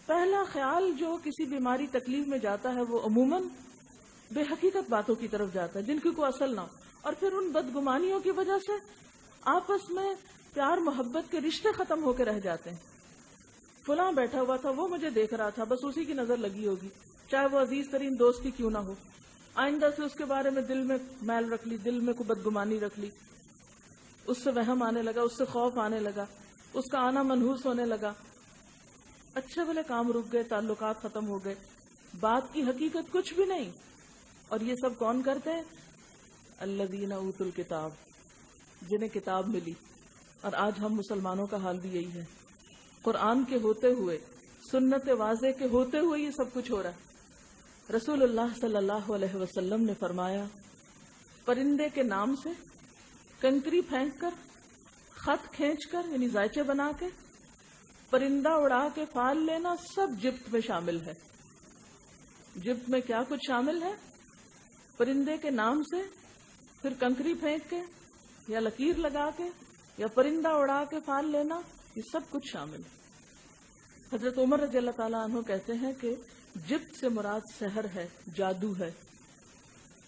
پہلا خیال جو کسی بیماری تکلیف میں جاتا ہے وہ عموماً بے حقیقت باتوں کی طرف جاتا ہے جن کی کوئی اصل نہ ہو، اور پھر ان بدگمانیوں کی وجہ سے آپس میں پیار محبت کے رشتے ختم ہو کے رہ جاتے ہیں۔ فلاں بیٹھا ہوا تھا، وہ مجھے دیکھ رہا تھا، بس اسی کی نظر لگی ہوگی، چاہے وہ عزیز ترین دوست ہی کیوں نہ ہو، آئندہ سے اس کے بارے میں دل میں میل رکھ لی، دل میں کوئی بدگمانی رکھ لی، اس سے وہم آنے لگا، اس سے خوف آنے لگا، اس کا آنا منحوس ہونے لگا، اچھے بھلے کام رک گئے، تعلقات ختم ہو گئے، بات کی حقیقت کچھ بھی نہیں۔ اور یہ سب کون کرتے ہیں؟ الذین اوتوا الکتاب، جنہیں کتاب ملی۔ اور آج ہم مسلمانوں کا حال بھی یہی ہے، قرآن کے ہوتے ہوئے، سنت واضح کے ہوتے ہوئے یہ سب کچھ ہو رہا ہے۔ رسول اللہ صلی اللہ علیہ وسلم نے فرمایا، پرندے کے نام سے کنکری پھینک کر، خط کھینچ کر یعنی زائچے بنا کے، پرندہ اڑا کے پھال لینا، سب جبت میں شامل ہے۔ جبت میں کیا کچھ شامل ہے؟ پرندے کے نام سے، پھر کنکری پھینک کے یا لکیر لگا کے یا پرندہ اڑا کے پھال لینا، یہ سب کچھ شامل ہے۔ حضرت عمر رضی اللہ تعالیٰ عنہ کہتے ہیں کہ جبت سے مراد سحر ہے، جادو ہے،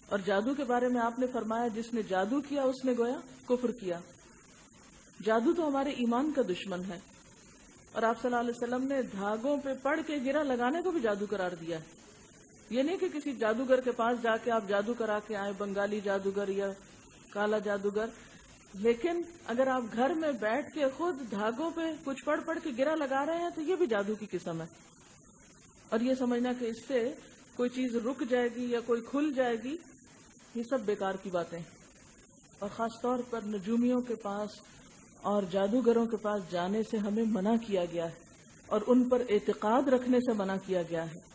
اور جادو کے بارے میں آپ نے فرمایا جس نے جادو کیا اس نے گویا کفر کیا۔ جادو تو ہمارے ایمان کا دشمن ہے، اور آپ صلی اللہ علیہ وسلم نے دھاگوں پہ پڑھ کے گرہ لگانے کو بھی جادو قرار دیا ہے۔ یہ نہیں کہ کسی جادوگر کے پاس جا کے آپ جادو کرا کے آئے، بنگالی جادوگر یا کالا جادوگر، لیکن اگر آپ گھر میں بیٹھ کے خود دھاگوں پہ کچھ پڑھ پڑھ کے گرہ لگا رہے ہیں تو یہ بھی جادو کی قسم ہے۔ اور یہ سمجھنا کہ اس سے کوئی چیز رک جائے گی یا کوئی کھل جائے گی، یہ سب بیکار کی باتیں ہیں۔ اور خاص طور پر نجومیوں کے پاس اور جادوگروں کے پاس جانے سے ہمیں منع کیا گیا ہے، اور ان پر اعتقاد رکھنے سے منع کیا گیا ہے۔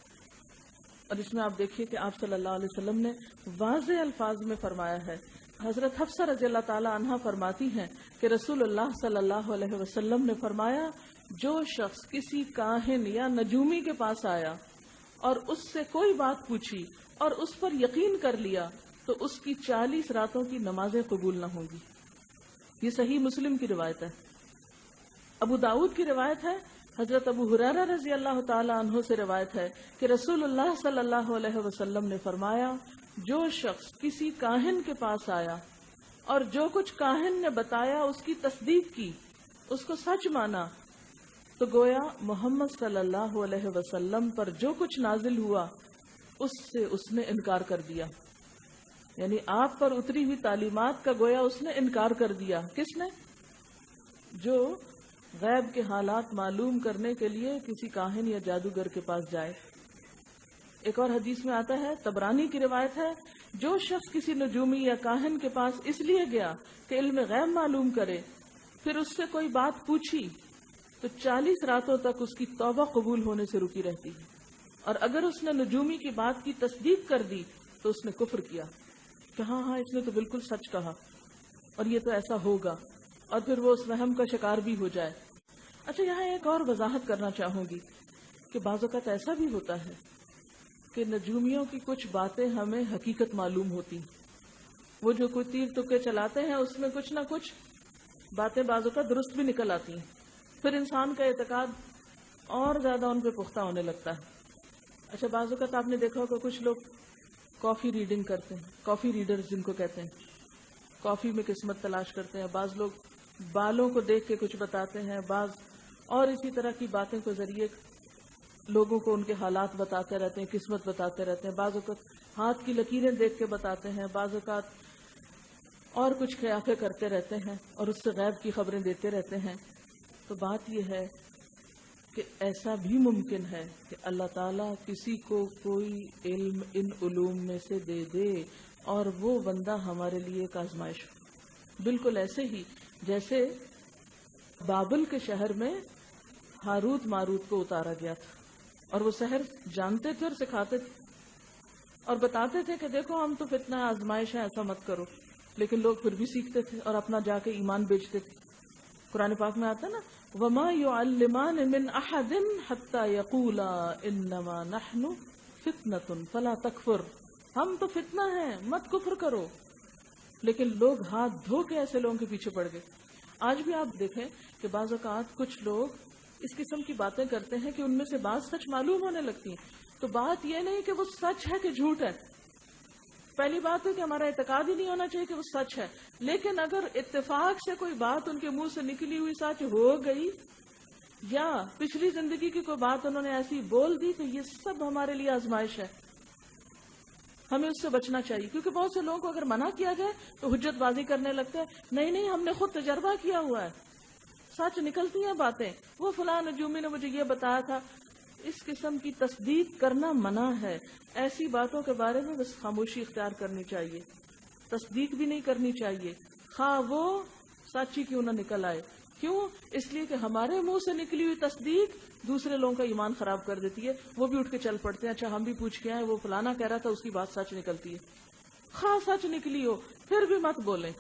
اور اس میں آپ دیکھیے کہ آپ صلی اللہ علیہ وسلم نے واضح الفاظ میں فرمایا ہے حضرت حفصہ رضی اللہ تعالی عنہا فرماتی ہیں کہ رسول اللہ صلی اللہ علیہ وسلم نے فرمایا جو شخص کسی کاہن یا نجومی کے پاس آیا اور اس سے کوئی بات پوچھی اور اس پر یقین کر لیا تو اس کی 40 راتوں کی نمازیں قبول نہ ہوں گی. یہ صحیح مسلم کی روایت ہے. ابو داؤد کی روایت ہے, حضرت ابو ہریرہ رضی اللہ تعالی عنہ سے روایت ہے کہ رسول اللہ صلی اللہ علیہ وسلم نے فرمایا جو شخص کسی کاہن کے پاس آیا اور جو کچھ کاہن نے بتایا اس کی تصدیق کی, اس کو سچ مانا, تو گویا محمد صلی اللہ علیہ وسلم پر جو کچھ نازل ہوا اس سے اس نے انکار کر دیا. یعنی آپ پر اتری ہوئی تعلیمات کا گویا اس نے انکار کر دیا. کس نے؟ جو غیب کے حالات معلوم کرنے کے لیے کسی کاہن یا جادوگر کے پاس جائے. ایک اور حدیث میں آتا ہے, طبرانی کی روایت ہے, جو شخص کسی نجومی یا کاہن کے پاس اس لیے گیا کہ علم غیب معلوم کرے, پھر اس سے کوئی بات پوچھی تو 40 راتوں تک اس کی توبہ قبول ہونے سے رکی رہتی ہے, اور اگر اس نے نجومی کی بات کی تصدیق کر دی تو اس نے کفر کیا کہ ہاں اس نے تو بالکل سچ کہا اور یہ تو ایسا ہوگا, اور پھر وہ اس وہم کا شکار بھی ہو جائے. اچھا, یہاں ایک اور وضاحت کرنا چاہوں گی کہ بعض اوقات ایسا بھی ہوتا ہے کہ نجومیوں کی کچھ باتیں ہمیں حقیقت معلوم ہوتی. وہ جو کوئی تیر تکے چلاتے ہیں اس میں کچھ نہ کچھ باتیں بعض اوقات درست بھی نکل آتی ہیں, پھر انسان کا اعتقاد اور زیادہ ان پہ پختہ ہونے لگتا ہے. اچھا, بعض اوقات آپ نے دیکھا ہوگا کچھ لوگ کافی ریڈنگ کرتے ہیں, کافی ریڈرز جن کو کہتے ہیں, کافی میں قسمت تلاش کرتے ہیں. بعض لوگ بالوں کو دیکھ کے کچھ بتاتے ہیں, بعض اور اسی طرح کی باتیں کے ذریعے لوگوں کو ان کے حالات بتاتے رہتے ہیں, قسمت بتاتے رہتے ہیں. بعض اوقات ہاتھ کی لکیریں دیکھ کے بتاتے ہیں, بعض اوقات اور کچھ قیافے کرتے رہتے ہیں اور اس سے غیب کی خبریں دیتے رہتے ہیں. تو بات یہ ہے کہ ایسا بھی ممکن ہے کہ اللہ تعالیٰ کسی کو کوئی علم ان علوم میں سے دے دے اور وہ بندہ ہمارے لیے ایک آزمائش ہو. بالکل ایسے ہی جیسے بابل کے شہر میں ہاروت ماروت کو اتارا گیا تھا, اور وہ سحر جانتے تھے اور سکھاتے تھے اور بتاتے تھے کہ دیکھو ہم تو فتنہ آزمائش ہے, ایسا مت کرو, لیکن لوگ پھر بھی سیکھتے تھے اور اپنا جا کے ایمان بیچتے تھے. قرآن پاک میں آتا نا, وَمَا يُعَلِّمَانِ مِنْ أَحَدٍ حَتَّى يَقُولَا إِنَّمَا نَحْنُ فِتْنَةٌ فَلَا تَكْفُرْ, ہم تو فتنہ ہیں مت کفر کرو. لیکن لوگ ہاتھ دھو کے ایسے لوگوں کے پیچھے پڑ گئے. آج بھی آپ دیکھیں کہ بعض اوقات کچھ لوگ اس قسم کی باتیں کرتے ہیں کہ ان میں سے بعض سچ معلوم ہونے لگتی ہیں. تو بات یہ نہیں کہ وہ سچ ہے کہ جھوٹ ہے, پہلی بات ہے کہ ہمارا اعتقاد ہی نہیں ہونا چاہیے کہ وہ سچ ہے. لیکن اگر اتفاق سے کوئی بات ان کے منہ سے نکلی ہوئی سچ ہو گئی, یا پچھلی زندگی کی کوئی بات انہوں نے ایسی بول دی, تو یہ سب ہمارے لیے آزمائش ہے, ہمیں اس سے بچنا چاہیے. کیونکہ بہت سے لوگوں کو اگر منع کیا جائے تو حجت بازی کرنے لگتے ہیں, نہیں ہم نے خود تجربہ کیا ہوا ہے, سچ نکلتی ہیں باتیں, وہ فلاں نجومی نے مجھے یہ بتایا تھا. اس قسم کی تصدیق کرنا منع ہے. ایسی باتوں کے بارے میں بس خاموشی اختیار کرنی چاہیے, تصدیق بھی نہیں کرنی چاہیے, خواہ وہ سچی کیوں نہ نکل آئے. کیوں؟ اس لیے کہ ہمارے منہ سے نکلی ہوئی تصدیق دوسرے لوگوں کا ایمان خراب کر دیتی ہے. وہ بھی اٹھ کے چل پڑتے ہیں, اچھا ہم بھی پوچھ کے آئے, وہ فلانا کہہ رہا تھا, اس کی بات سچ نکلتی ہے. خواہ سچ نکلی ہو پھر بھی مت بولیں.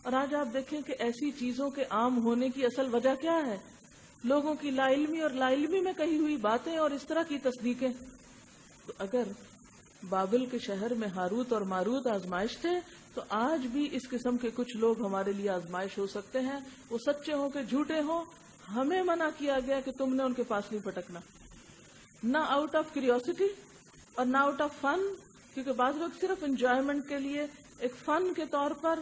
اور آج آپ دیکھیں کہ ایسی چیزوں کے عام ہونے کی اصل وجہ کیا ہے؟ لوگوں کی لا علمی اور لا علمی میں کہی ہوئی باتیں اور اس طرح کی تصدیقیں. تو اگر بابل کے شہر میں ہاروت اور ماروت آزمائش تھے, تو آج بھی اس قسم کے کچھ لوگ ہمارے لیے آزمائش ہو سکتے ہیں. وہ سچے ہوں کہ جھوٹے ہوں, ہمیں منع کیا گیا کہ تم نے ان کے پاس نہیں پٹکنا, نہ آؤٹ آف کیوریوسٹی اور نہ آؤٹ آف فن, کیونکہ بعض لوگ صرف انجوائمنٹ کے لیے ایک فن کے طور پر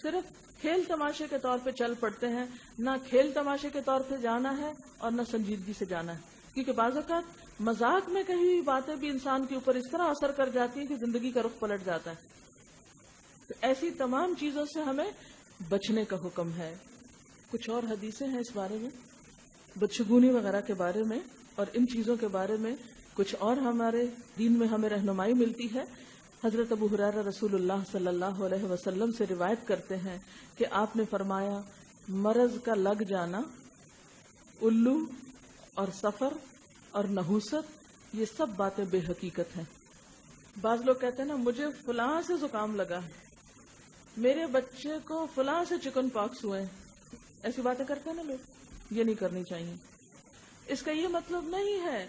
صرف کھیل تماشے کے طور پہ چل پڑتے ہیں. نہ کھیل تماشے کے طور پہ جانا ہے اور نہ سنجیدگی سے جانا ہے, کیونکہ بعض اوقات مذاق میں کہی ہوئی باتیں بھی انسان کے اوپر اس طرح اثر کر جاتی ہیں کہ زندگی کا رخ پلٹ جاتا ہے. تو ایسی تمام چیزوں سے ہمیں بچنے کا حکم ہے. کچھ اور حدیثیں ہیں اس بارے میں, بدشگونی وغیرہ کے بارے میں, اور ان چیزوں کے بارے میں کچھ اور ہمارے دین میں ہمیں رہنمائی ملتی ہے. حضرت ابو ہریرہ رسول اللہ صلی اللہ علیہ وسلم سے روایت کرتے ہیں کہ آپ نے فرمایا, مرض کا لگ جانا, الو اور سفر اور نحوست, یہ سب باتیں بے حقیقت ہیں. بعض لوگ کہتے ہیں نا, مجھے فلاں سے زکام لگا ہے, میرے بچے کو فلاں سے چکن پاکس ہوئے ہیں، ایسی باتیں کرتے ہیں نا لوگ، یہ نہیں کرنی چاہیے. اس کا یہ مطلب نہیں ہے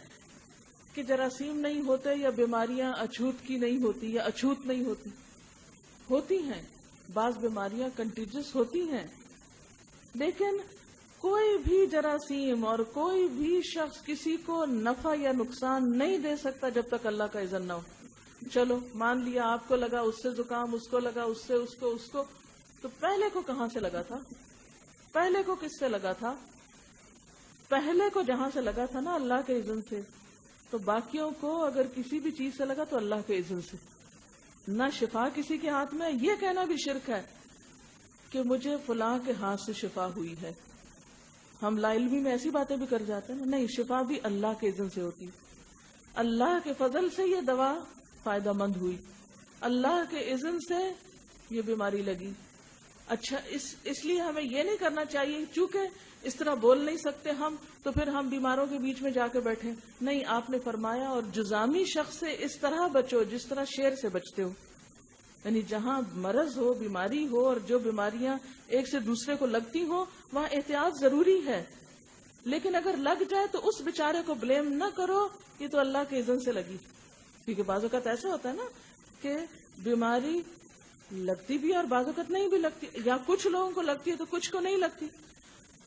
کہ جراثیم نہیں ہوتے یا بیماریاں اچھوت کی نہیں ہوتی یا اچھوت نہیں ہوتی، ہوتی ہیں. بعض بیماریاں کنٹیجس ہوتی ہیں، لیکن کوئی بھی جراثیم اور کوئی بھی شخص کسی کو نفع یا نقصان نہیں دے سکتا جب تک اللہ کا اذن نہ ہو. چلو مان لیا آپ کو لگا، اس سے زکام، اس کو لگا، اس سے اس کو، تو پہلے کو کہاں سے لگا تھا؟ پہلے کو کس سے لگا تھا؟ پہلے کو جہاں سے لگا تھا نا اللہ کے اذن سے، تو باقیوں کو اگر کسی بھی چیز سے لگا تو اللہ کے اذن سے. نہ شفا کسی کے ہاتھ میں. یہ کہنا بھی شرک ہے کہ مجھے فلاں کے ہاتھ سے شفا ہوئی ہے. ہم لا علمی میں ایسی باتیں بھی کر جاتے ہیں نا. نہیں، شفا بھی اللہ کے اذن سے ہوتی. اللہ کے فضل سے یہ دوا فائدہ مند ہوئی، اللہ کے اذن سے یہ بیماری لگی. اچھا، اس لیے ہمیں یہ نہیں کرنا چاہیے چونکہ اس طرح بول نہیں سکتے ہم، تو پھر ہم بیماروں کے بیچ میں جا کے بیٹھے. نہیں، آپ نے فرمایا اور جزامی شخص سے اس طرح بچو جس طرح شیر سے بچتے ہو. یعنی جہاں مرض ہو، بیماری ہو، اور جو بیماریاں ایک سے دوسرے کو لگتی ہوں وہاں احتیاط ضروری ہے. لیکن اگر لگ جائے تو اس بیچارے کو بلیم نہ کرو، یہ تو اللہ کے اذن سے لگی. کیونکہ بعض اوقات ایسا ہوتا ہے نا کہ بیماری لگتی بھی اور بعض اوقات نہیں بھی لگتی، یا کچھ لوگوں کو لگتی ہے تو کچھ کو نہیں لگتی.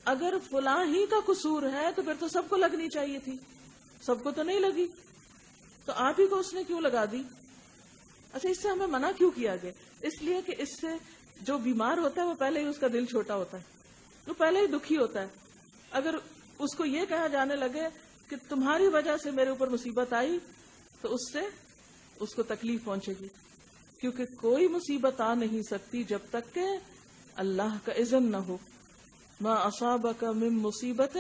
اگر فلاں ہی کا قصور ہے تو پھر تو سب کو لگنی چاہیے تھی، سب کو تو نہیں لگی، تو آپ ہی کو اس نے کیوں لگا دی؟ اچھا، اس سے ہمیں منع کیوں کیا گیا؟ اس لیے کہ اس سے جو بیمار ہوتا ہے وہ پہلے ہی اس کا دل چھوٹا ہوتا ہے، وہ پہلے ہی دکھی ہوتا ہے. اگر اس کو یہ کہا جانے لگے کہ تمہاری وجہ سے میرے اوپر مصیبت آئی تو اس سے اس کو تکلیف پہنچے گی. کیونکہ کوئی مصیبت آ نہیں سکتی جب تک کہ اللہ کا اذن نہ ہو. ما اصابک من مصیبت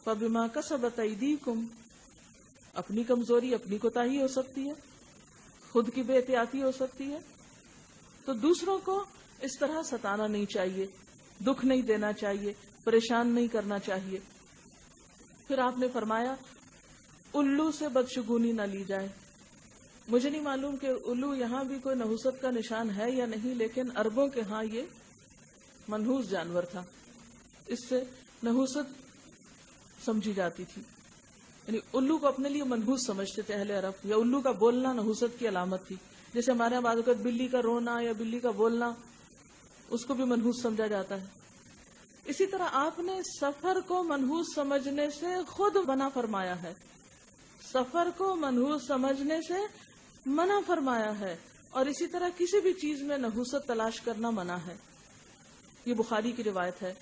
فبما کسبت ایدیکم. اپنی کمزوری، اپنی کوتاہی ہو سکتی ہے، خود کی بے احتیاطی ہو سکتی ہے. تو دوسروں کو اس طرح ستانا نہیں چاہیے، دکھ نہیں دینا چاہیے، پریشان نہیں کرنا چاہیے. پھر آپ نے فرمایا الو سے بدشگونی نہ لی جائے. مجھے نہیں معلوم کہ الو یہاں بھی کوئی نحوست کا نشان ہے یا نہیں، لیکن عربوں کے ہاں یہ منحوس جانور تھا، اس سے نحوست سمجھی جاتی تھی. یعنی الو کو اپنے لیے منحوس سمجھتے تھے اہل عرب، یا الو کا بولنا نحوست کی علامت تھی. جیسے ہمارے یہاں بعض اوقات بلی کا رونا یا بلی کا بولنا اس کو بھی منحوس سمجھا جاتا ہے. اسی طرح آپ نے سفر کو منحوس سمجھنے سے خود منع فرمایا ہے، سفر کو منحوس سمجھنے سے منع فرمایا ہے. اور اسی طرح کسی بھی چیز میں نحوست تلاش کرنا منع ہے. یہ بخاری کی روایت ہے.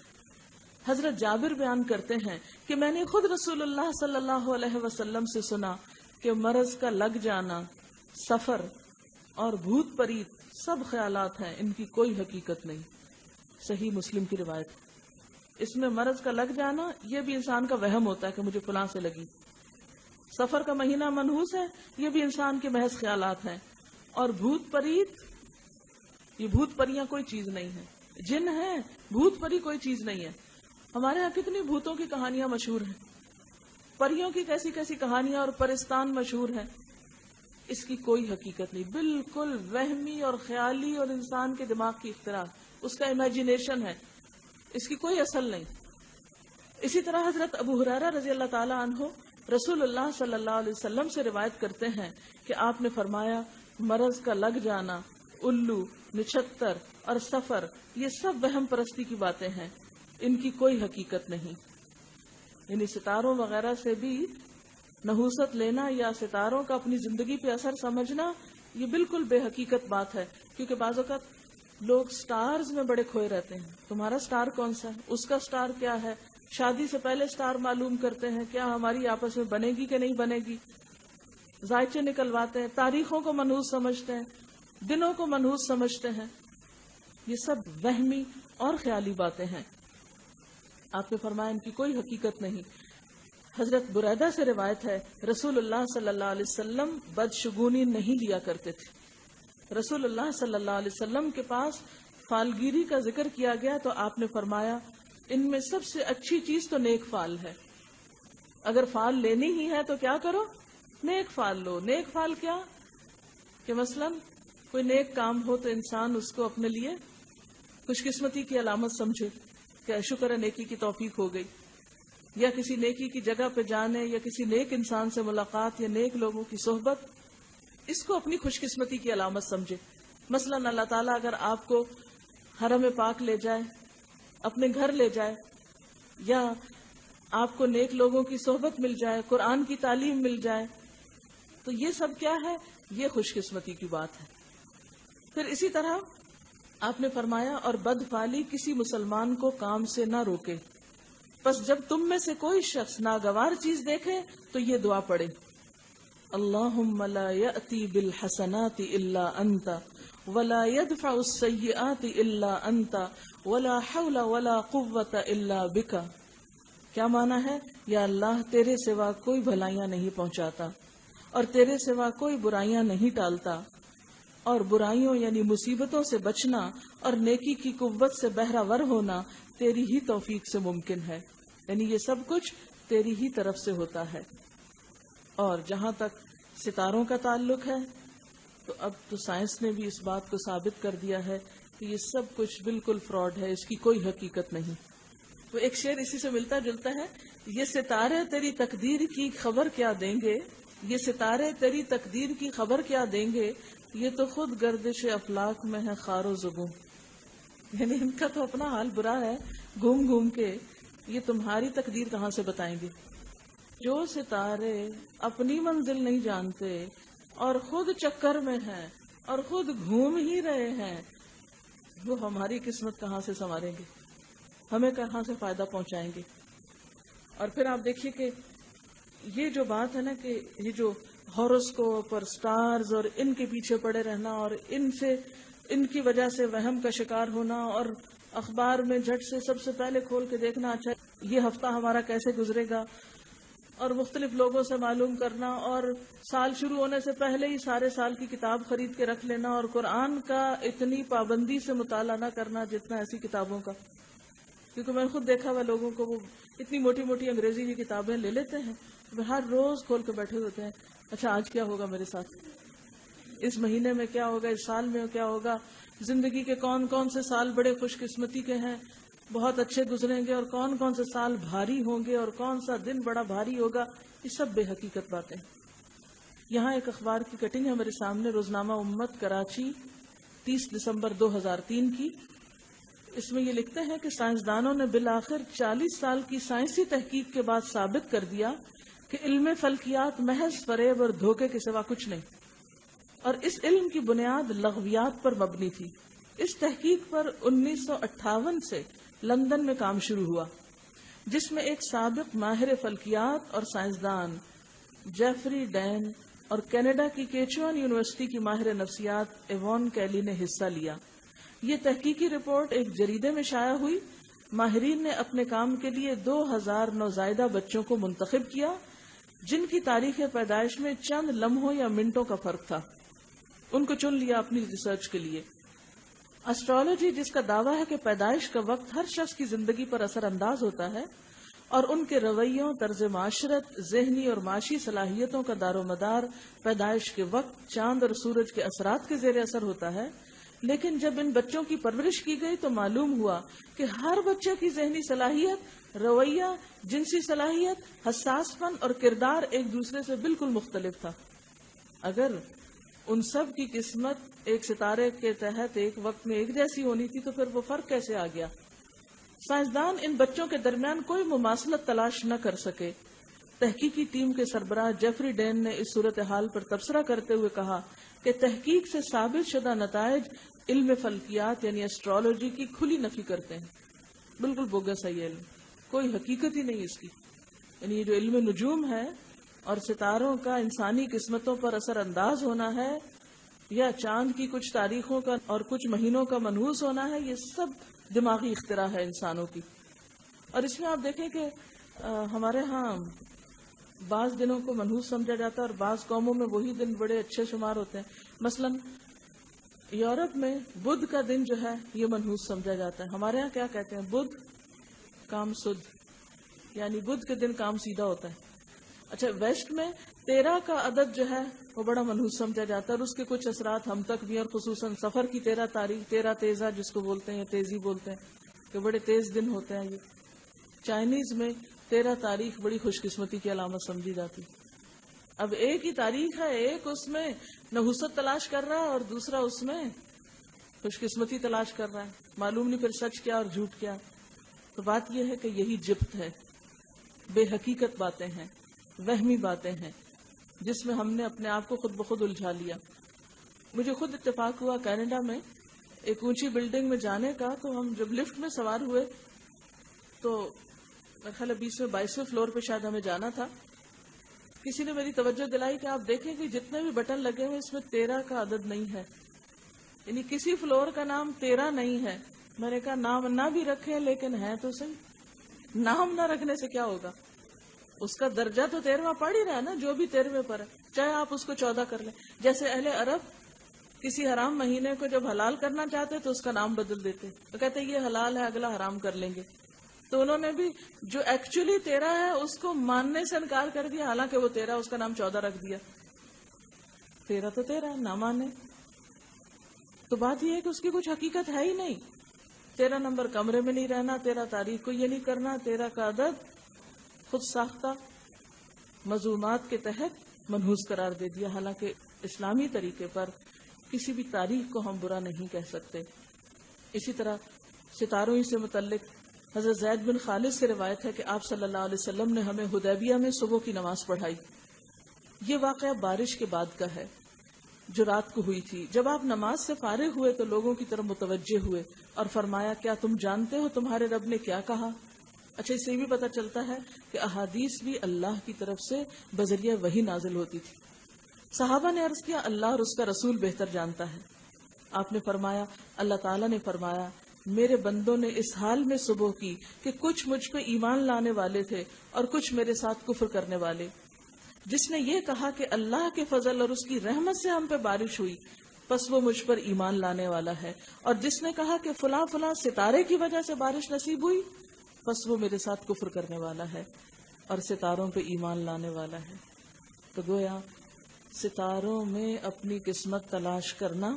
حضرت جابر بیان کرتے ہیں کہ میں نے خود رسول اللہ صلی اللہ علیہ وسلم سے سنا کہ مرض کا لگ جانا، سفر اور بھوت پریت سب خیالات ہیں، ان کی کوئی حقیقت نہیں. صحیح مسلم کی روایت. اس میں مرض کا لگ جانا یہ بھی انسان کا وہم ہوتا ہے کہ مجھے فلاں سے لگی. سفر کا مہینہ منحوس ہے، یہ بھی انسان کے محض خیالات ہیں. اور بھوت پریت، یہ بھوت پریاں کوئی چیز نہیں ہے. جن ہے، بھوت پری کوئی چیز نہیں ہے. ہمارے ہاں کتنی بھوتوں کی کہانیاں مشہور ہیں، پریوں کی کیسی کیسی کہانیاں اور پرستان مشہور ہیں. اس کی کوئی حقیقت نہیں، بالکل وہمی اور خیالی اور انسان کے دماغ کی اختراع، اس کا امیجنیشن ہے، اس کی کوئی اصل نہیں. اسی طرح حضرت ابو ہریرہ رضی اللہ تعالی عنہ رسول اللہ صلی اللہ علیہ وسلم سے روایت کرتے ہیں کہ آپ نے فرمایا مرض کا لگ جانا، الو، نچھتر اور سفر یہ سب وہم پرستی کی باتیں ہیں، ان کی کوئی حقیقت نہیں. یعنی ستاروں وغیرہ سے بھی نحوست لینا یا ستاروں کا اپنی زندگی پہ اثر سمجھنا یہ بالکل بے حقیقت بات ہے. کیونکہ بعض اوقات لوگ سٹارز میں بڑے کھوئے رہتے ہیں. تمہارا سٹار کون سا ہے، اس کا سٹار کیا ہے، شادی سے پہلے سٹار معلوم کرتے ہیں کیا ہماری آپس میں بنے گی کہ نہیں بنے گی، ذائچے نکلواتے ہیں، تاریخوں کو منحوس سمجھتے ہیں، دنوں کو منحوس سمجھتے ہیں. یہ سب وہمی اور خیالی باتیں ہیں. آپ نے فرمایا ان کی کوئی حقیقت نہیں. حضرت بریدہ سے روایت ہے رسول اللہ صلی اللہ علیہ وسلم بدشگونی نہیں لیا کرتے تھے. رسول اللہ صلی اللہ علیہ وسلم کے پاس فالگیری کا ذکر کیا گیا تو آپ نے فرمایا ان میں سب سے اچھی چیز تو نیک فال ہے. اگر فال لینی ہی ہے تو کیا کرو، نیک فال لو. نیک فال کیا کہ مثلا کوئی نیک کام ہو تو انسان اس کو اپنے لیے خوش قسمتی کی علامت سمجھے کہ شکر ہے نیکی کی توفیق ہو گئی، یا کسی نیکی کی جگہ پہ جانے یا کسی نیک انسان سے ملاقات یا نیک لوگوں کی صحبت، اس کو اپنی خوش قسمتی کی علامت سمجھے. مثلا اللہ تعالیٰ اگر آپ کو حرم پاک لے جائے، اپنے گھر لے جائے، یا آپ کو نیک لوگوں کی صحبت مل جائے، قرآن کی تعلیم مل جائے، تو یہ سب کیا ہے؟ یہ خوش قسمتی کی بات ہے. پھر اسی طرح آپ نے فرمایا اور بدفعلی کسی مسلمان کو کام سے نہ روکے، پس جب تم میں سے کوئی شخص ناگوار چیز دیکھے تو یہ دعا پڑھے، اللہم لا یأتی بالحسنات الا انت ولا يدفع السیئات الا انت ولا حول ولا قوة الا بک. کیا معنی ہے؟ یا اللہ تیرے سوا کوئی بھلائیاں نہیں پہنچاتا اور تیرے سوا کوئی برائیاں نہیں ٹالتا، اور برائیوں یعنی مصیبتوں سے بچنا اور نیکی کی قوت سے بہرہ ور ہونا تیری ہی توفیق سے ممکن ہے، یعنی یہ سب کچھ تیری ہی طرف سے ہوتا ہے. اور جہاں تک ستاروں کا تعلق ہے تو اب تو سائنس نے بھی اس بات کو ثابت کر دیا ہے کہ یہ سب کچھ بالکل فراڈ ہے، اس کی کوئی حقیقت نہیں. تو ایک شعر اسی سے ملتا جلتا ہے، یہ ستارے تیری تقدیر کی خبر کیا دیں گے، یہ ستارے تیری تقدیر کی خبر کیا دیں گے، یہ تو خود گردش افلاک میں ہے خار و زبوں. یعنی ان کا تو اپنا حال برا ہے، گھوم گھوم کے یہ تمہاری تقدیر کہاں سے بتائیں گے. جو ستارے اپنی منزل نہیں جانتے اور خود چکر میں ہیں اور خود گھوم ہی رہے ہیں، وہ ہماری قسمت کہاں سے سنواریں گے، ہمیں کہاں سے فائدہ پہنچائیں گے. اور پھر آپ دیکھیے کہ یہ جو بات ہے نا کہ یہ جو ہاروسکوپ اور سٹارز اور ان کے پیچھے پڑے رہنا اور ان کی وجہ سے وہم کا شکار ہونا اور اخبار میں جھٹ سے سب سے پہلے کھول کے دیکھنا اچھا یہ ہفتہ ہمارا کیسے گزرے گا، اور مختلف لوگوں سے معلوم کرنا، اور سال شروع ہونے سے پہلے ہی سارے سال کی کتاب خرید کے رکھ لینا، اور قرآن کا اتنی پابندی سے مطالعہ نہ کرنا جتنا ایسی کتابوں کا. کیونکہ میں نے خود دیکھا ہوا لوگوں کو، وہ اتنی موٹی موٹی انگریزی کی کتابیں لے لیتے ہیں، ہر روز کھول کے بیٹھے ہوتے ہیں، اچھا آج کیا ہوگا میرے ساتھ، اس مہینے میں کیا ہوگا، اس سال میں کیا ہوگا، زندگی کے کون کون سے سال بڑے خوش قسمتی کے ہیں، بہت اچھے گزریں گے، اور کون کون سے سال بھاری ہوں گے، اور کون سا دن بڑا بھاری ہوگا. یہ سب بے حقیقت باتیں. یہاں ایک اخبار کی کٹنگ ہے میرے سامنے، روزنامہ امت کراچی 30 دسمبر 2003 کی. اس میں یہ لکھتے ہیں کہ سائنسدانوں نے بالآخر 40 سال کی سائنسی تحقیق کے بعد ثابت کر دیا کہ علم فلکیات محض فریب اور دھوکے کے سوا کچھ نہیں، اور اس علم کی بنیاد لغویات پر مبنی تھی. اس تحقیق پر 1958 سے لندن میں کام شروع ہوا، جس میں ایک سابق ماہر فلکیات اور سائنسدان جیفری ڈین اور کینیڈا کی کیچوان یونیورسٹی کی ماہر نفسیات ایوان کیلی نے حصہ لیا. یہ تحقیقی رپورٹ ایک جریدے میں شائع ہوئی. ماہرین نے اپنے کام کے لیے 2000 نوزائیدہ بچوں کو منتخب کیا جن کی تاریخ پیدائش میں چند لمحوں یا منٹوں کا فرق تھا. ان کو چن لیا اپنی ریسرچ کے لیے. اسٹرالوجی، جس کا دعویٰ ہے کہ پیدائش کا وقت ہر شخص کی زندگی پر اثر انداز ہوتا ہے اور ان کے رویوں، طرز معاشرت، ذہنی اور معاشی صلاحیتوں کا دار و مدار پیدائش کے وقت چاند اور سورج کے اثرات کے زیر اثر ہوتا ہے، لیکن جب ان بچوں کی پرورش کی گئی تو معلوم ہوا کہ ہر بچے کی ذہنی صلاحیت، رویہ، جنسی صلاحیت، حساس پن اور کردار ایک دوسرے سے بالکل مختلف تھا. اگر ان سب کی قسمت ایک ستارے کے تحت ایک وقت میں ایک جیسی ہونی تھی تو پھر وہ فرق کیسے آ گیا؟ سائنسدان ان بچوں کے درمیان کوئی مماثلت تلاش نہ کر سکے. تحقیقی ٹیم کے سربراہ جیفری ڈین نے اس صورتحال پر تبصرہ کرتے ہوئے کہا کہ تحقیق سے ثابت شدہ نتائج علم فلکیات یعنی اسٹرالوجی کی کھلی نفی کرتے ہیں. بالکل بوگس ہے یہ علم، کوئی حقیقت ہی نہیں اس کی. یعنی یہ جو علم نجوم ہے اور ستاروں کا انسانی قسمتوں پر اثر انداز ہونا ہے، یا چاند کی کچھ تاریخوں کا اور کچھ مہینوں کا منحوس ہونا ہے، یہ سب دماغی اختراع ہے انسانوں کی. اور اس میں آپ دیکھیں کہ ہمارے ہاں بعض دنوں کو منحوس سمجھا جاتا ہے اور بعض قوموں میں وہی دن بڑے اچھے شمار ہوتے ہیں. مثلا یورپ میں بدھ کا دن جو ہے یہ منحوس سمجھا جاتا ہے. ہمارے ہاں کیا کہتے ہیں؟ بدھ کام سدھ، یعنی بدھ کے دن کام سیدھا ہوتا ہے. اچھا ویسٹ میں 13 کا عدد جو ہے وہ بڑا منحوس سمجھا جاتا ہے، اور اس کے کچھ اثرات ہم تک بھی، اور خصوصاً سفر کی 13 تاریخ، 13 تیزہ جس کو بولتے ہیں، تیزی بولتے ہیں کہ بڑے تیز دن ہوتے ہیں یہ. چائنیز میں 13 تاریخ بڑی خوش قسمتی کی علامت سمجھی جاتی. اب ایک ہی تاریخ ہے، ایک اس میں نحوست تلاش کر رہا ہے اور دوسرا اس میں خوش قسمتی تلاش کر رہا ہے. معلوم نہیں پھر سچ کیا اور جھوٹ کیا. تو بات یہ ہے کہ یہی جبت ہے، بے حقیقت باتیں ہیں، وہمی باتیں ہیں، جس میں ہم نے اپنے آپ کو خود بخود الجھا لیا. مجھے خود اتفاق ہوا کینیڈا میں ایک اونچی بلڈنگ میں جانے کا. تو ہم جب لفٹ میں سوار ہوئے تو میرے خیال ہے 20ویں 22ویں فلور پہ شاید ہمیں جانا تھا. کسی نے میری توجہ دلائی کہ آپ دیکھیں کہ جتنے بھی بٹن لگے ہوئے اس میں 13 کا عدد نہیں ہے، یعنی کسی فلور کا نام 13 نہیں ہے. میں نے کہا نام نہ بھی رکھے لیکن ہے تو صحیح. نام نہ رکھنے سے کیا ہوگا؟ اس کا درجہ تو 13واں پڑھ ہی رہا ہے نا، جو بھی 13ویں پر ہے، چاہے آپ اس کو 14 کر لیں. جیسے اہل عرب کسی حرام مہینے کو جب حلال کرنا چاہتے تو اس کا نام بدل دیتے، تو کہتے یہ حلال ہے اگلا حرام کر لیں گے. تو انہوں نے بھی جو ایکچولی 13 ہے اس کو ماننے سے انکار کر دیا، حالانکہ وہ 13 اس کا نام 14 رکھ دیا. 13 تو 13 نہ مانے. تو بات یہ ہے کہ اس کی کچھ حقیقت ہے ہی نہیں. 13 نمبر کمرے میں نہیں رہنا، 13 تاریخ کو یہ نہیں کرنا، 13 کا عدد خود ساختہ مذمومات کے تحت منحوس قرار دے دیا. حالانکہ اسلامی طریقے پر کسی بھی تاریخ کو ہم برا نہیں کہہ سکتے. اسی طرح ستاروں سے متعلق حضرت زید بن خالد سے روایت ہے کہ آپ صلی اللہ علیہ وسلم نے ہمیں حدیبیہ میں صبح کی نماز پڑھائی. یہ واقعہ بارش کے بعد کا ہے جو رات کو ہوئی تھی. جب آپ نماز سے فارغ ہوئے تو لوگوں کی طرف متوجہ ہوئے اور فرمایا کیا تم جانتے ہو تمہارے رب نے کیا کہا؟ اچھا، اس سے بھی پتہ چلتا ہے کہ احادیث بھی اللہ کی طرف سے بذریعہ وحی نازل ہوتی تھی. صحابہ نے عرض کیا اللہ اور اس کا رسول بہتر جانتا ہے. آپ نے فرمایا اللہ تعالیٰ نے فرمایا میرے بندوں نے اس حال میں صبح کی کہ کچھ مجھ پہ ایمان لانے والے تھے اور کچھ میرے ساتھ کفر کرنے والے. جس نے یہ کہا کہ اللہ کے فضل اور اس کی رحمت سے ہم پہ بارش ہوئی پس وہ مجھ پر ایمان لانے والا ہے، اور جس نے کہا کہ فلاں فلاں ستارے کی وجہ سے بارش نصیب ہوئی پس وہ میرے ساتھ کفر کرنے والا ہے اور ستاروں پہ ایمان لانے والا ہے. تو گویا ستاروں میں اپنی قسمت تلاش کرنا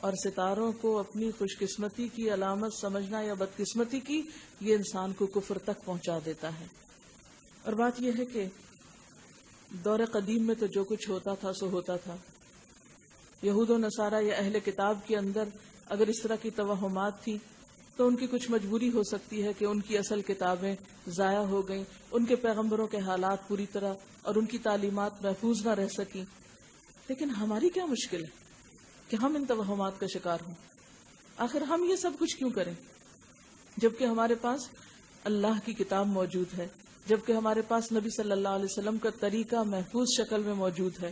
اور ستاروں کو اپنی خوش قسمتی کی علامت سمجھنا یا بدقسمتی کی، یہ انسان کو کفر تک پہنچا دیتا ہے. اور بات یہ ہے کہ دور قدیم میں تو جو کچھ ہوتا تھا سو ہوتا تھا. یہود و نصارہ یا اہل کتاب کے اندر اگر اس طرح کی توہمات تھی تو ان کی کچھ مجبوری ہو سکتی ہے کہ ان کی اصل کتابیں ضائع ہو گئیں، ان کے پیغمبروں کے حالات پوری طرح اور ان کی تعلیمات محفوظ نہ رہ سکیں. لیکن ہماری کیا مشکل ہے کہ ہم ان توہمات کا شکار ہوں؟ آخر ہم یہ سب کچھ کیوں کریں جبکہ ہمارے پاس اللہ کی کتاب موجود ہے، جبکہ ہمارے پاس نبی صلی اللہ علیہ وسلم کا طریقہ محفوظ شکل میں موجود ہے،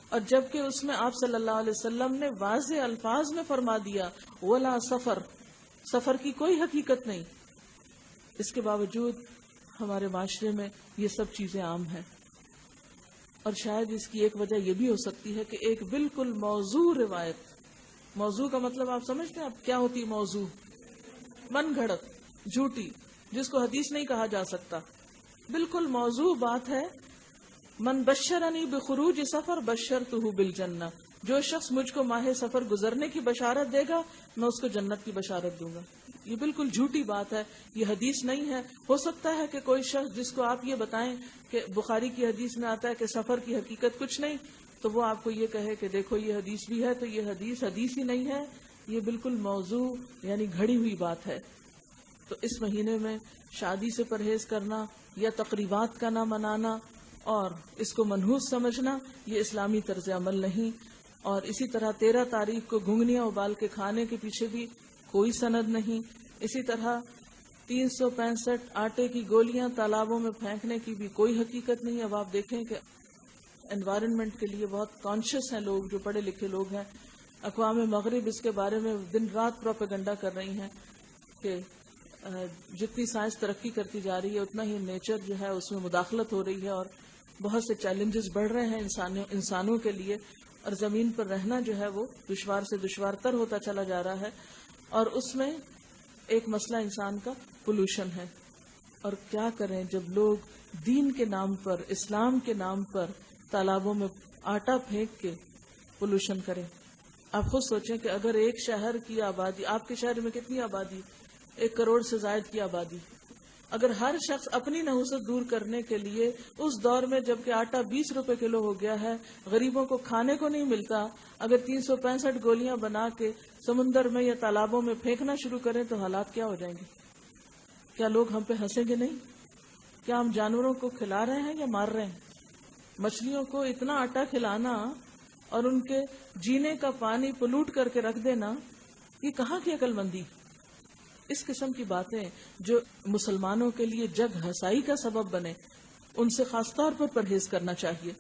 اور جبکہ اس میں آپ صلی اللہ علیہ وسلم نے واضح الفاظ میں فرما دیا ولا سفر، سفر کی کوئی حقیقت نہیں. اس کے باوجود ہمارے معاشرے میں یہ سب چیزیں عام ہیں. اور شاید اس کی ایک وجہ یہ بھی ہو سکتی ہے کہ ایک بالکل موضوع روایت، موضوع کا مطلب آپ سمجھتے ہیں اب کیا ہوتی موضوع؟ من گھڑت، جھوٹی، جس کو حدیث نہیں کہا جا سکتا. بالکل موضوع بات ہے. من بشرنی بخروج سفر بشرتہ بالجنہ، جو شخص مجھ کو ماہ سفر گزرنے کی بشارت دے گا میں اس کو جنت کی بشارت دوں گا. یہ بالکل جھوٹی بات ہے، یہ حدیث نہیں ہے. ہو سکتا ہے کہ کوئی شخص جس کو آپ یہ بتائیں کہ بخاری کی حدیث میں آتا ہے کہ سفر کی حقیقت کچھ نہیں، تو وہ آپ کو یہ کہے کہ دیکھو یہ حدیث بھی ہے، تو یہ حدیث ہی نہیں ہے، یہ بالکل موضوع یعنی گھڑی ہوئی بات ہے. تو اس مہینے میں شادی سے پرہیز کرنا یا تقریبات کا نہ منانا اور اس کو منحوس سمجھنا یہ اسلامی طرز عمل نہیں. اور اسی طرح 13 تاریخ کو گھنگنیاں ابال کے کھانے کے پیچھے بھی کوئی سند نہیں. اسی طرح 365 آٹے کی گولیاں تالابوں میں پھینکنے کی بھی کوئی حقیقت نہیں. اب آپ دیکھیں کہ انوائرنمنٹ کے لیے بہت کانشیس ہیں لوگ، جو پڑھے لکھے لوگ ہیں. اقوام مغرب اس کے بارے میں دن رات پروپیگنڈا کر رہی ہیں کہ جتنی سائنس ترقی کرتی جا رہی ہے اتنا ہی نیچر جو ہے اس میں مداخلت ہو رہی ہے، اور بہت سے چیلنجز بڑھ رہے ہیں انسانوں کے لیے، اور زمین پر رہنا جو ہے وہ دشوار سے دشوار تر ہوتا چلا جا رہا ہے. اور اس میں ایک مسئلہ انسان کا پولوشن ہے. اور کیا کریں جب لوگ دین کے نام پر، اسلام کے نام پر تالابوں میں آٹا پھینک کے پولوشن کریں. آپ خود سوچیں کہ اگر ایک شہر کی آبادی، آپ کے شہر میں کتنی آبادی، 1 کروڑ سے زائد کی آبادی، اگر ہر شخص اپنی نحوست دور کرنے کے لیے اس دور میں جب کہ آٹا 20 روپے کلو ہو گیا ہے، غریبوں کو کھانے کو نہیں ملتا، اگر 365 گولیاں بنا کے سمندر میں یا تالابوں میں پھینکنا شروع کریں تو حالات کیا ہو جائیں گے؟ کیا لوگ ہم پہ ہنسیں گے نہیں؟ کیا ہم جانوروں کو کھلا رہے ہیں یا مار رہے ہیں؟ مچھلیوں کو اتنا آٹا کھلانا اور ان کے جینے کا پانی پلوٹ کر کے رکھ دینا، یہ کہاں کی عقل مندی؟ اس قسم کی باتیں جو مسلمانوں کے لیے جگ ہنسائی کا سبب بنے، ان سے خاص طور پر پرہیز کرنا چاہیے.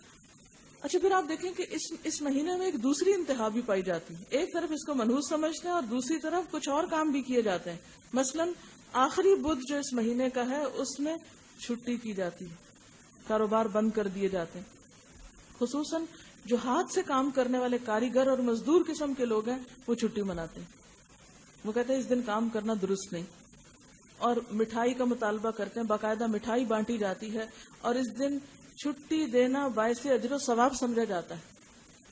اچھا، پھر آپ دیکھیں کہ اس مہینے میں ایک دوسری انتہا بھی پائی جاتی ہے. ایک طرف اس کو منحوس سمجھتے ہیں اور دوسری طرف کچھ اور کام بھی کیے جاتے ہیں. مثلا آخری بدھ جو اس مہینے کا ہے اس میں چھٹی کی جاتی ہے، کاروبار بند کر دیے جاتے ہیں. خصوصاً جو ہاتھ سے کام کرنے والے کاریگر اور مزدور قسم کے لوگ ہیں وہ چھٹی مناتے ہیں. وہ کہتے ہیں اس دن کام کرنا درست نہیں، اور مٹھائی کا مطالبہ کرتے ہیں. باقاعدہ مٹھائی بانٹی جاتی ہے اور اس دن چھٹی دینا باعث اجر و ثواب سمجھا جاتا ہے.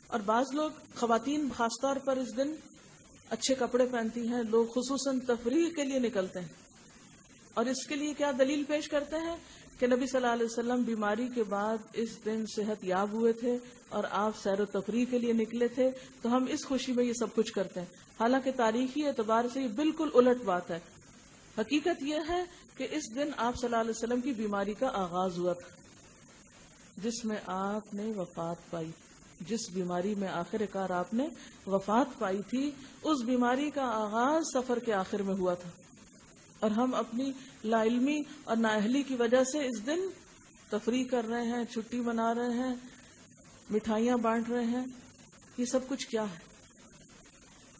اور بعض لوگ، خواتین خاص طور پر، اس دن اچھے کپڑے پہنتی ہیں. لوگ خصوصاً تفریح کے لیے نکلتے ہیں، اور اس کے لیے کیا دلیل پیش کرتے ہیں کہ نبی صلی اللہ علیہ وسلم بیماری کے بعد اس دن صحت یاب ہوئے تھے اور آپ سیر و تفریح کے لیے نکلے تھے، تو ہم اس خوشی میں یہ سب کچھ کرتے ہیں. حالانکہ تاریخی اعتبار سے یہ بالکل الٹ بات ہے. حقیقت یہ ہے کہ اس دن آپ صلی اللہ علیہ وسلم کی بیماری کا آغاز ہوا تھا، جس میں آپ نے وفات پائی. جس بیماری میں آخر کار آپ نے وفات پائی تھی، اس بیماری کا آغاز سفر کے آخر میں ہوا تھا. اور ہم اپنی لا علمی اور نااہلی کی وجہ سے اس دن تفریح کر رہے ہیں، چھٹی منا رہے ہیں، مٹھائیاں بانٹ رہے ہیں. یہ سب کچھ کیا ہے؟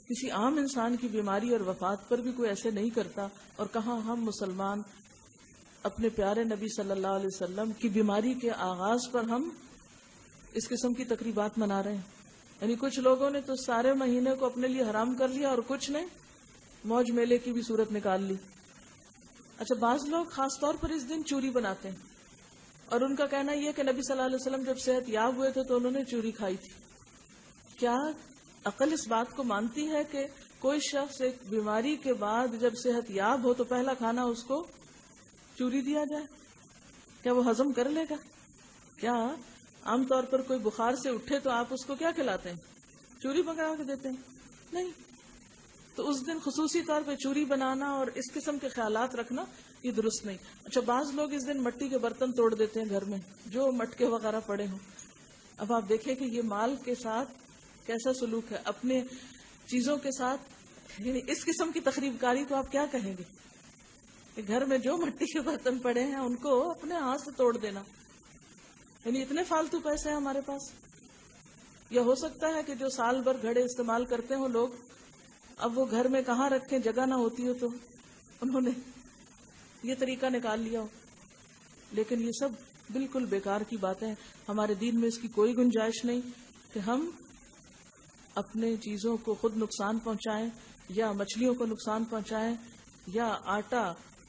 کسی عام انسان کی بیماری اور وفات پر بھی کوئی ایسے نہیں کرتا، اور کہاں ہم مسلمان اپنے پیارے نبی صلی اللہ علیہ وسلم کی بیماری کے آغاز پر ہم اس قسم کی تقریبات منا رہے ہیں. یعنی کچھ لوگوں نے تو سارے مہینے کو اپنے لیے حرام کر لیا اور کچھ نے موج میلے کی بھی صورت نکال لی. اچھا، بعض لوگ خاص طور پر اس دن چوری بناتے ہیں، اور ان کا کہنا یہ کہ نبی صلی اللہ علیہ وسلم جب صحت یاب ہوئے تھے تو انہوں نے چوری کھائی تھی. کیا عقل اس بات کو مانتی ہے کہ کوئی شخص ایک بیماری کے بعد جب صحت یاب ہو تو پہلا کھانا اس کو چوری دیا جائے؟ کیا وہ ہضم کر لے گا؟ کیا عام طور پر کوئی بخار سے اٹھے تو آپ اس کو کیا کھلاتے ہیں؟ چوری پکا کے دیتے ہیں؟ نہیں. تو اس دن خصوصی طور پہ چوری بنانا اور اس قسم کے خیالات رکھنا یہ درست نہیں. اچھا، بعض لوگ اس دن مٹی کے برتن توڑ دیتے ہیں گھر میں، جو مٹکے وغیرہ پڑے ہوں. اب آپ دیکھیں کہ یہ مال کے ساتھ کیسا سلوک ہے، اپنے چیزوں کے ساتھ. یعنی اس قسم کی تخریب کاری کو آپ کیا کہیں گے کہ گھر میں جو مٹی کے برتن پڑے ہیں ان کو اپنے ہاتھ سے توڑ دینا؟ یعنی اتنے فالتو پیسے ہیں ہمارے پاس. یا ہو سکتا ہے کہ جو سال بھر گھڑے استعمال کرتے ہوں لوگ، اب وہ گھر میں کہاں رکھیں، جگہ نہ ہوتی ہو تو انہوں نے یہ طریقہ نکال لیا ہو. لیکن یہ سب بالکل بیکار کی باتیں. ہمارے دین میں اس کی کوئی گنجائش نہیں کہ ہم اپنے چیزوں کو خود نقصان پہنچائیں یا مچھلیوں کو نقصان پہنچائیں یا آٹا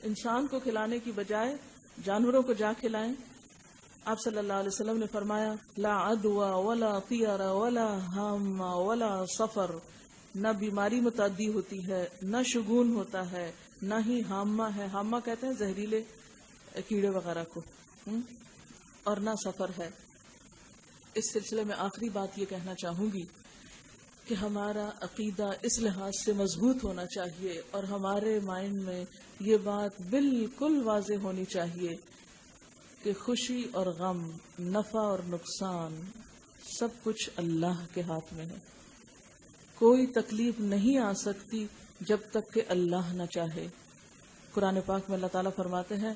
انسان کو کھلانے کی بجائے جانوروں کو جا کھلائیں. آپ صلی اللہ علیہ وسلم نے فرمایا، لا عدوى ولا طیر ولا ہام ولا سفر. نہ بیماری متعدی ہوتی ہے، نہ شگون ہوتا ہے، نہ ہی ہامہ ہے. ہامہ کہتے ہیں زہریلے کیڑے وغیرہ کو، اور نہ سفر ہے. اس سلسلے میں آخری بات یہ کہنا چاہوں گی کہ ہمارا عقیدہ اس لحاظ سے مضبوط ہونا چاہیے اور ہمارے مائنڈ میں یہ بات بالکل واضح ہونی چاہیے کہ خوشی اور غم، نفع اور نقصان، سب کچھ اللہ کے ہاتھ میں ہے. کوئی تکلیف نہیں آ سکتی جب تک کہ اللہ نہ چاہے. قرآن پاک میں اللہ تعالیٰ فرماتے ہیں،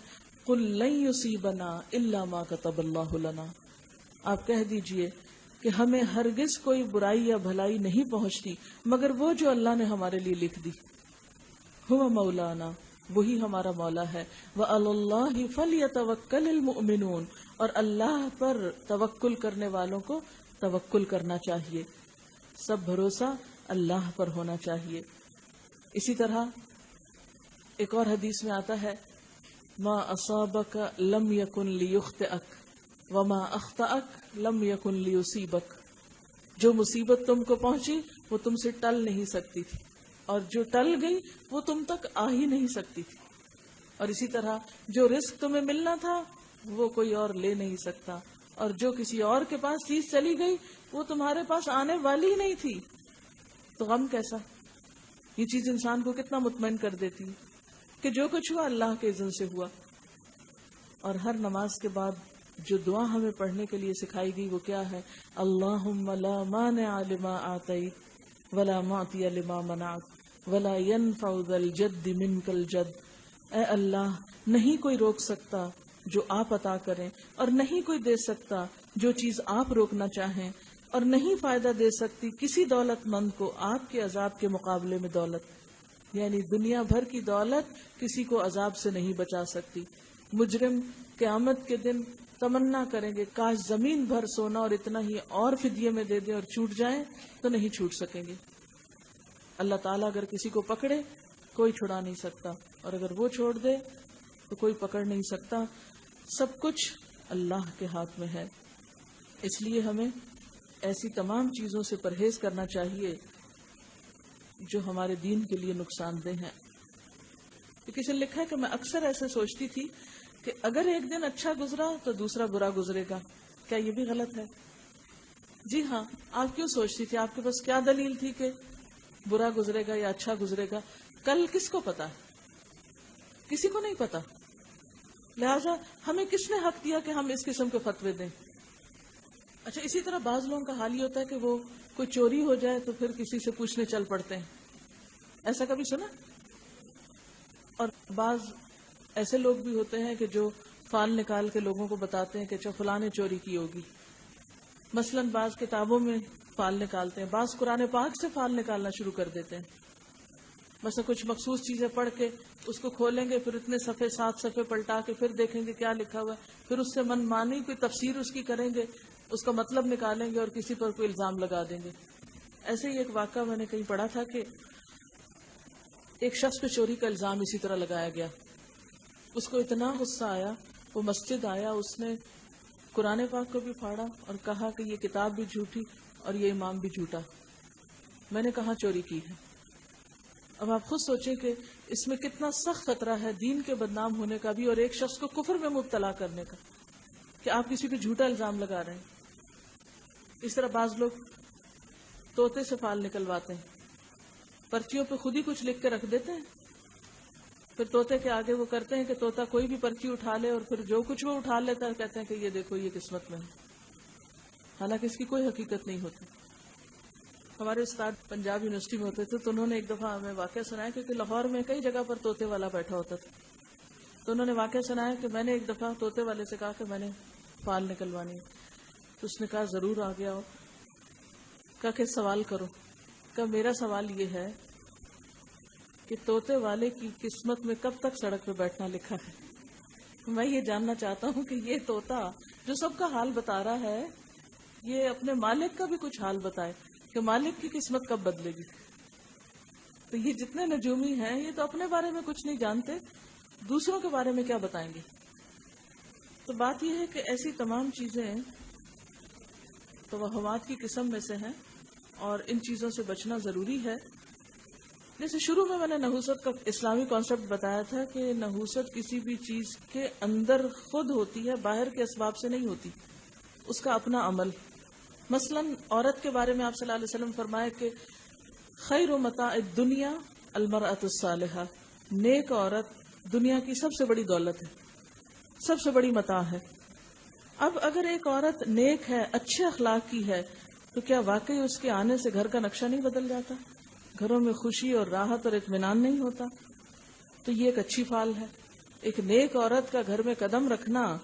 قُلْ لَن يُصِيبَنَا إِلَّا مَا كَتَبَ اللَّهُ لَنَا. آپ کہہ دیجئے کہ ہمیں ہرگز کوئی برائی یا بھلائی نہیں پہنچتی مگر وہ جو اللہ نے ہمارے لیے لکھ دی. هُوَ مَوْلَانَا، وہی ہمارا مولا ہے. وَعَلَى اللَّهِ فَلْيَتَوَكَّلِ الْمُؤْمِنُونَ، اور اللہ پر توکل کرنے والوں کو توکل کرنا چاہیے. سب بھروسہ اللہ پر ہونا چاہیے. اسی طرح ایک اور حدیث میں آتا ہے، ما اصابک لم یکن لیخطئک. وما اخطأک لم یکن لیصیبک، جو مصیبت تم کو پہنچی وہ تم سے ٹل نہیں سکتی تھی، اور جو ٹل گئی وہ تم تک آ ہی نہیں سکتی تھی. اور اسی طرح جو رزق تمہیں ملنا تھا وہ کوئی اور لے نہیں سکتا، اور جو کسی اور کے پاس چیز چلی گئی وہ تمہارے پاس آنے والی ہی نہیں تھی. تو غم کیسا؟ یہ چیز انسان کو کتنا مطمئن کر دیتی ہے کہ جو کچھ ہوا اللہ کے اذن سے ہوا. اور ہر نماز کے بعد جو دعا ہمیں پڑھنے کے لیے سکھائی گئی وہ کیا ہے؟ اللہم لا مانع لما آتیت ولا معطی لما منعت ولا ينفع ذا الجد منک الجد. اے اللہ، نہیں کوئی روک سکتا جو آپ عطا کریں، اور نہیں کوئی دے سکتا جو چیز آپ روکنا چاہیں، اور نہیں فائدہ دے سکتی کسی دولت مند کو آپ کے عذاب کے مقابلے میں دولت. یعنی دنیا بھر کی دولت کسی کو عذاب سے نہیں بچا سکتی. مجرم قیامت کے دن تمنا کریں گے کاش زمین بھر سونا اور اتنا ہی اور فدیے میں دے دیں اور چھوٹ جائیں، تو نہیں چھوٹ سکیں گے. اللہ تعالیٰ اگر کسی کو پکڑے کوئی چھڑا نہیں سکتا، اور اگر وہ چھوڑ دے تو کوئی پکڑ نہیں سکتا. سب کچھ اللہ کے ہاتھ میں ہے. اس لیے ہمیں ایسی تمام چیزوں سے پرہیز کرنا چاہیے جو ہمارے دین کے لیے نقصان دہ ہیں. کسی نے لکھا ہے کہ میں اکثر ایسے سوچتی تھی کہ اگر ایک دن اچھا گزرا تو دوسرا برا گزرے گا. کیا یہ بھی غلط ہے؟ جی ہاں. آپ کیوں سوچتی تھی؟ آپ کے پاس کیا دلیل تھی کہ برا گزرے گا یا اچھا گزرے گا؟ کل کس کو پتا ہے؟ کسی کو نہیں پتا. لہذا ہمیں کس نے حق دیا کہ ہم اس قسم کے فتوے دیں؟ اچھا، اسی طرح بعض لوگوں کا حال یہ ہوتا ہے کہ وہ کوئی چوری ہو جائے تو پھر کسی سے پوچھنے چل پڑتے ہیں. ایسا کبھی سنا؟ اور بعض ایسے لوگ بھی ہوتے ہیں کہ جو فال نکال کے لوگوں کو بتاتے ہیں کہ اچھا فلاں نے چوری کی ہوگی. مثلاً بعض کتابوں میں فال نکالتے ہیں، بعض قرآن پاک سے فال نکالنا شروع کر دیتے ہیں. مثلا کچھ مخصوص چیزیں پڑھ کے اس کو کھولیں گے، پھر اتنے صفحے 7 صفحے پلٹا کے پھر دیکھیں گے کیا لکھا ہوا ہے، پھر اس سے من مانی کوئی تفسیر اس کی کریں گے، اس کا مطلب نکالیں گے اور کسی پر کوئی الزام لگا دیں گے. ایسے ہی ایک واقعہ میں نے کہیں پڑھا تھا کہ ایک شخص پہ چوری کا الزام اسی طرح لگایا گیا. اس کو اتنا غصہ آیا، وہ مسجد آیا، اس نے قرآن پاک کو بھی پھاڑا اور کہا کہ یہ کتاب بھی جھوٹی اور یہ امام بھی جھوٹا. میں نے کہاں چوری کی ہے؟ اب آپ خود سوچیں کہ اس میں کتنا سخت خطرہ ہے دین کے بدنام ہونے کا بھی، اور ایک شخص کو کفر میں مبتلا کرنے کا، کہ آپ کسی پہ جھوٹا الزام لگا رہے ہیں. اس طرح بعض لوگ طوطے سے فال نکلواتے ہیں، پرچیوں پہ خود ہی کچھ لکھ کے رکھ دیتے ہیں، پھر طوطے کے آگے وہ کرتے ہیں کہ طوطا کوئی بھی پرچی اٹھا لے، اور پھر جو کچھ وہ اٹھا لیتا ہے کہتے ہیں کہ یہ دیکھو یہ قسمت میں ہے، حالانکہ اس کی کوئی حقیقت نہیں ہوتی. ہمارے استاد پنجاب یونیورسٹی میں ہوتے تھے تو انہوں نے ایک دفعہ ہمیں واقعہ سنایا، کیونکہ لاہور میں کئی جگہ پر طوطے والا بیٹھا ہوتا تھا. تو انہوں نے واقعہ سنایا کہ میں نے ایک دفعہ طوطے والے سے کہا کہ میں نے فال نکلوانی ہے. تو اس نے کہا ضرور آ گیا ہو. کہا کہ سوال کرو. کہا میرا سوال یہ ہے کہ طوطے والے کی قسمت میں کب تک سڑک پہ بیٹھنا لکھا ہے؟ میں یہ جاننا چاہتا ہوں کہ یہ طوطا جو سب کا حال بتا رہا ہے یہ اپنے مالک کا بھی کچھ حال بتائے کہ مالک کی قسمت کب بدلے گی. تو یہ جتنے نجومی ہیں یہ تو اپنے بارے میں کچھ نہیں جانتے، دوسروں کے بارے میں کیا بتائیں گے. تو بات یہ ہے کہ ایسی تمام چیزیں توہمات کی قسم میں سے ہیں اور ان چیزوں سے بچنا ضروری ہے. جیسے شروع میں نے نحوست کا اسلامی کانسیپٹ بتایا تھا کہ نحوست کسی بھی چیز کے اندر خود ہوتی ہے، باہر کے اسباب سے نہیں ہوتی، اس کا اپنا عمل. مثلا عورت کے بارے میں آپ صلی اللہ علیہ وسلم فرمائے کہ خیر متاع الدنیا المرأۃ الصالحہ، نیک عورت دنیا کی سب سے بڑی دولت ہے، سب سے بڑی متاع ہے. اب اگر ایک عورت نیک ہے، اچھے اخلاق کی ہے، تو کیا واقعی اس کے آنے سے گھر کا نقشہ نہیں بدل جاتا؟ گھروں میں خوشی اور راحت اور اطمینان نہیں ہوتا؟ تو یہ ایک اچھی فال ہے. ایک نیک عورت کا گھر میں قدم رکھنا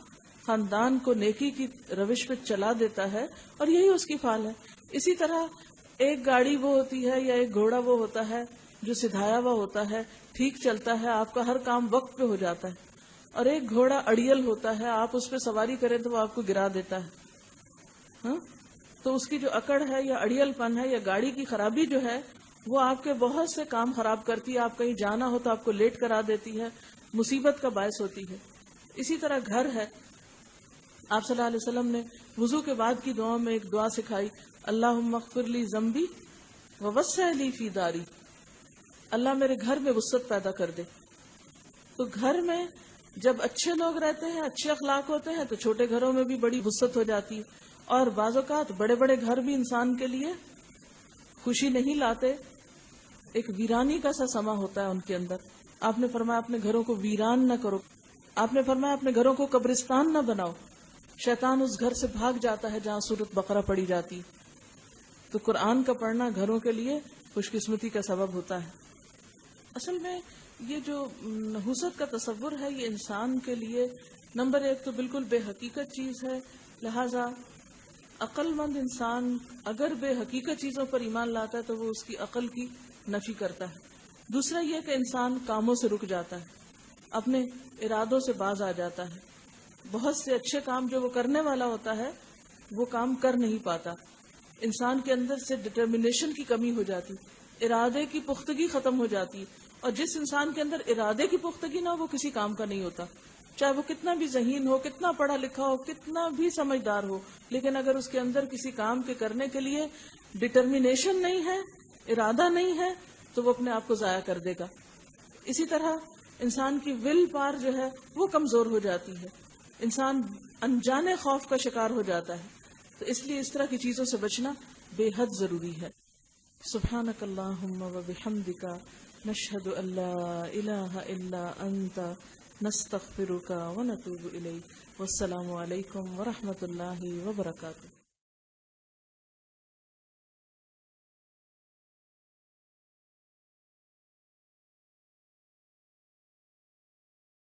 خاندان کو نیکی کی روش پہ چلا دیتا ہے، اور یہی اس کی فال ہے. اسی طرح ایک گاڑی وہ ہوتی ہے یا ایک گھوڑا وہ ہوتا ہے جو سدھایا ہوا ہوتا ہے، ٹھیک چلتا ہے، آپ کا ہر کام وقت پہ ہو جاتا ہے. اور ایک گھوڑا اڑیل ہوتا ہے، آپ اس پہ سواری کریں تو وہ آپ کو گرا دیتا ہے. ہاں، تو اس کی جو اکڑ ہے یا اڑیل پن ہے یا گاڑی کی خرابی جو ہے وہ آپ کے بہت سے کام خراب کرتی ہے. آپ کہیں جانا ہو تو آپ کو لیٹ کرا دیتی ہے، مصیبت کا باعث ہوتی ہے. اسی طرح گھر ہے، آپ صلی اللہ علیہ وسلم نے وضو کے بعد کی دعا میں ایک دعا سکھائی، اللہم اغفر لی ذنبی ووسع لی فی داری، اللہ میرے گھر میں وسعت پیدا کر دے. تو گھر میں جب اچھے لوگ رہتے ہیں، اچھے اخلاق ہوتے ہیں، تو چھوٹے گھروں میں بھی بڑی وسعت ہو جاتی ہے. اور بعض اوقات بڑے بڑے گھر بھی انسان کے لیے خوشی نہیں لاتے، ایک ویرانی کا سا سما ہوتا ہے ان کے اندر. آپ نے فرمایا اپنے گھروں کو ویران نہ کرو، آپ نے فرمایا اپنے گھروں کو قبرستان نہ بناؤ. شیطان اس گھر سے بھاگ جاتا ہے جہاں سورۃ بقرہ پڑھی جاتی. تو قرآن کا پڑھنا گھروں کے لیے خوش قسمتی کا سبب ہوتا ہے. اصل میں یہ جو نحوست کا تصور ہے یہ انسان کے لیے نمبر ایک تو بالکل بے حقیقت چیز ہے. لہذا عقل مند انسان اگر بے حقیقت چیزوں پر ایمان لاتا ہے تو وہ اس کی عقل کی نفی کرتا ہے. دوسرا یہ کہ انسان کاموں سے رک جاتا ہے، اپنے ارادوں سے باز آ جاتا ہے. بہت سے اچھے کام جو وہ کرنے والا ہوتا ہے وہ کام کر نہیں پاتا. انسان کے اندر سے ڈٹرمنیشن کی کمی ہو جاتی، ارادے کی پختگی ختم ہو جاتی. اور جس انسان کے اندر ارادے کی پختگی نہ ہو وہ کسی کام کا نہیں ہوتا، چاہے وہ کتنا بھی ذہین ہو، کتنا پڑھا لکھا ہو، کتنا بھی سمجھدار ہو، لیکن اگر اس کے اندر کسی کام کے کرنے کے لیے ڈٹرمنیشن نہیں ہے، ارادہ نہیں ہے، تو وہ اپنے آپ کو ضائع کر دے گا. اسی طرح انسان کی ول پار جو ہے وہ کمزور ہو جاتی ہے، انسان انجانے خوف کا شکار ہو جاتا ہے. تو اس لیے اس طرح کی چیزوں سے بچنا بے حد ضروری ہے. سبحانک اللہم و بحمدک نشہد ان لا الہ الا انت نستغفرک و نتوب الیک. والسلام علیکم ورحمۃ اللہ وبرکاتہ.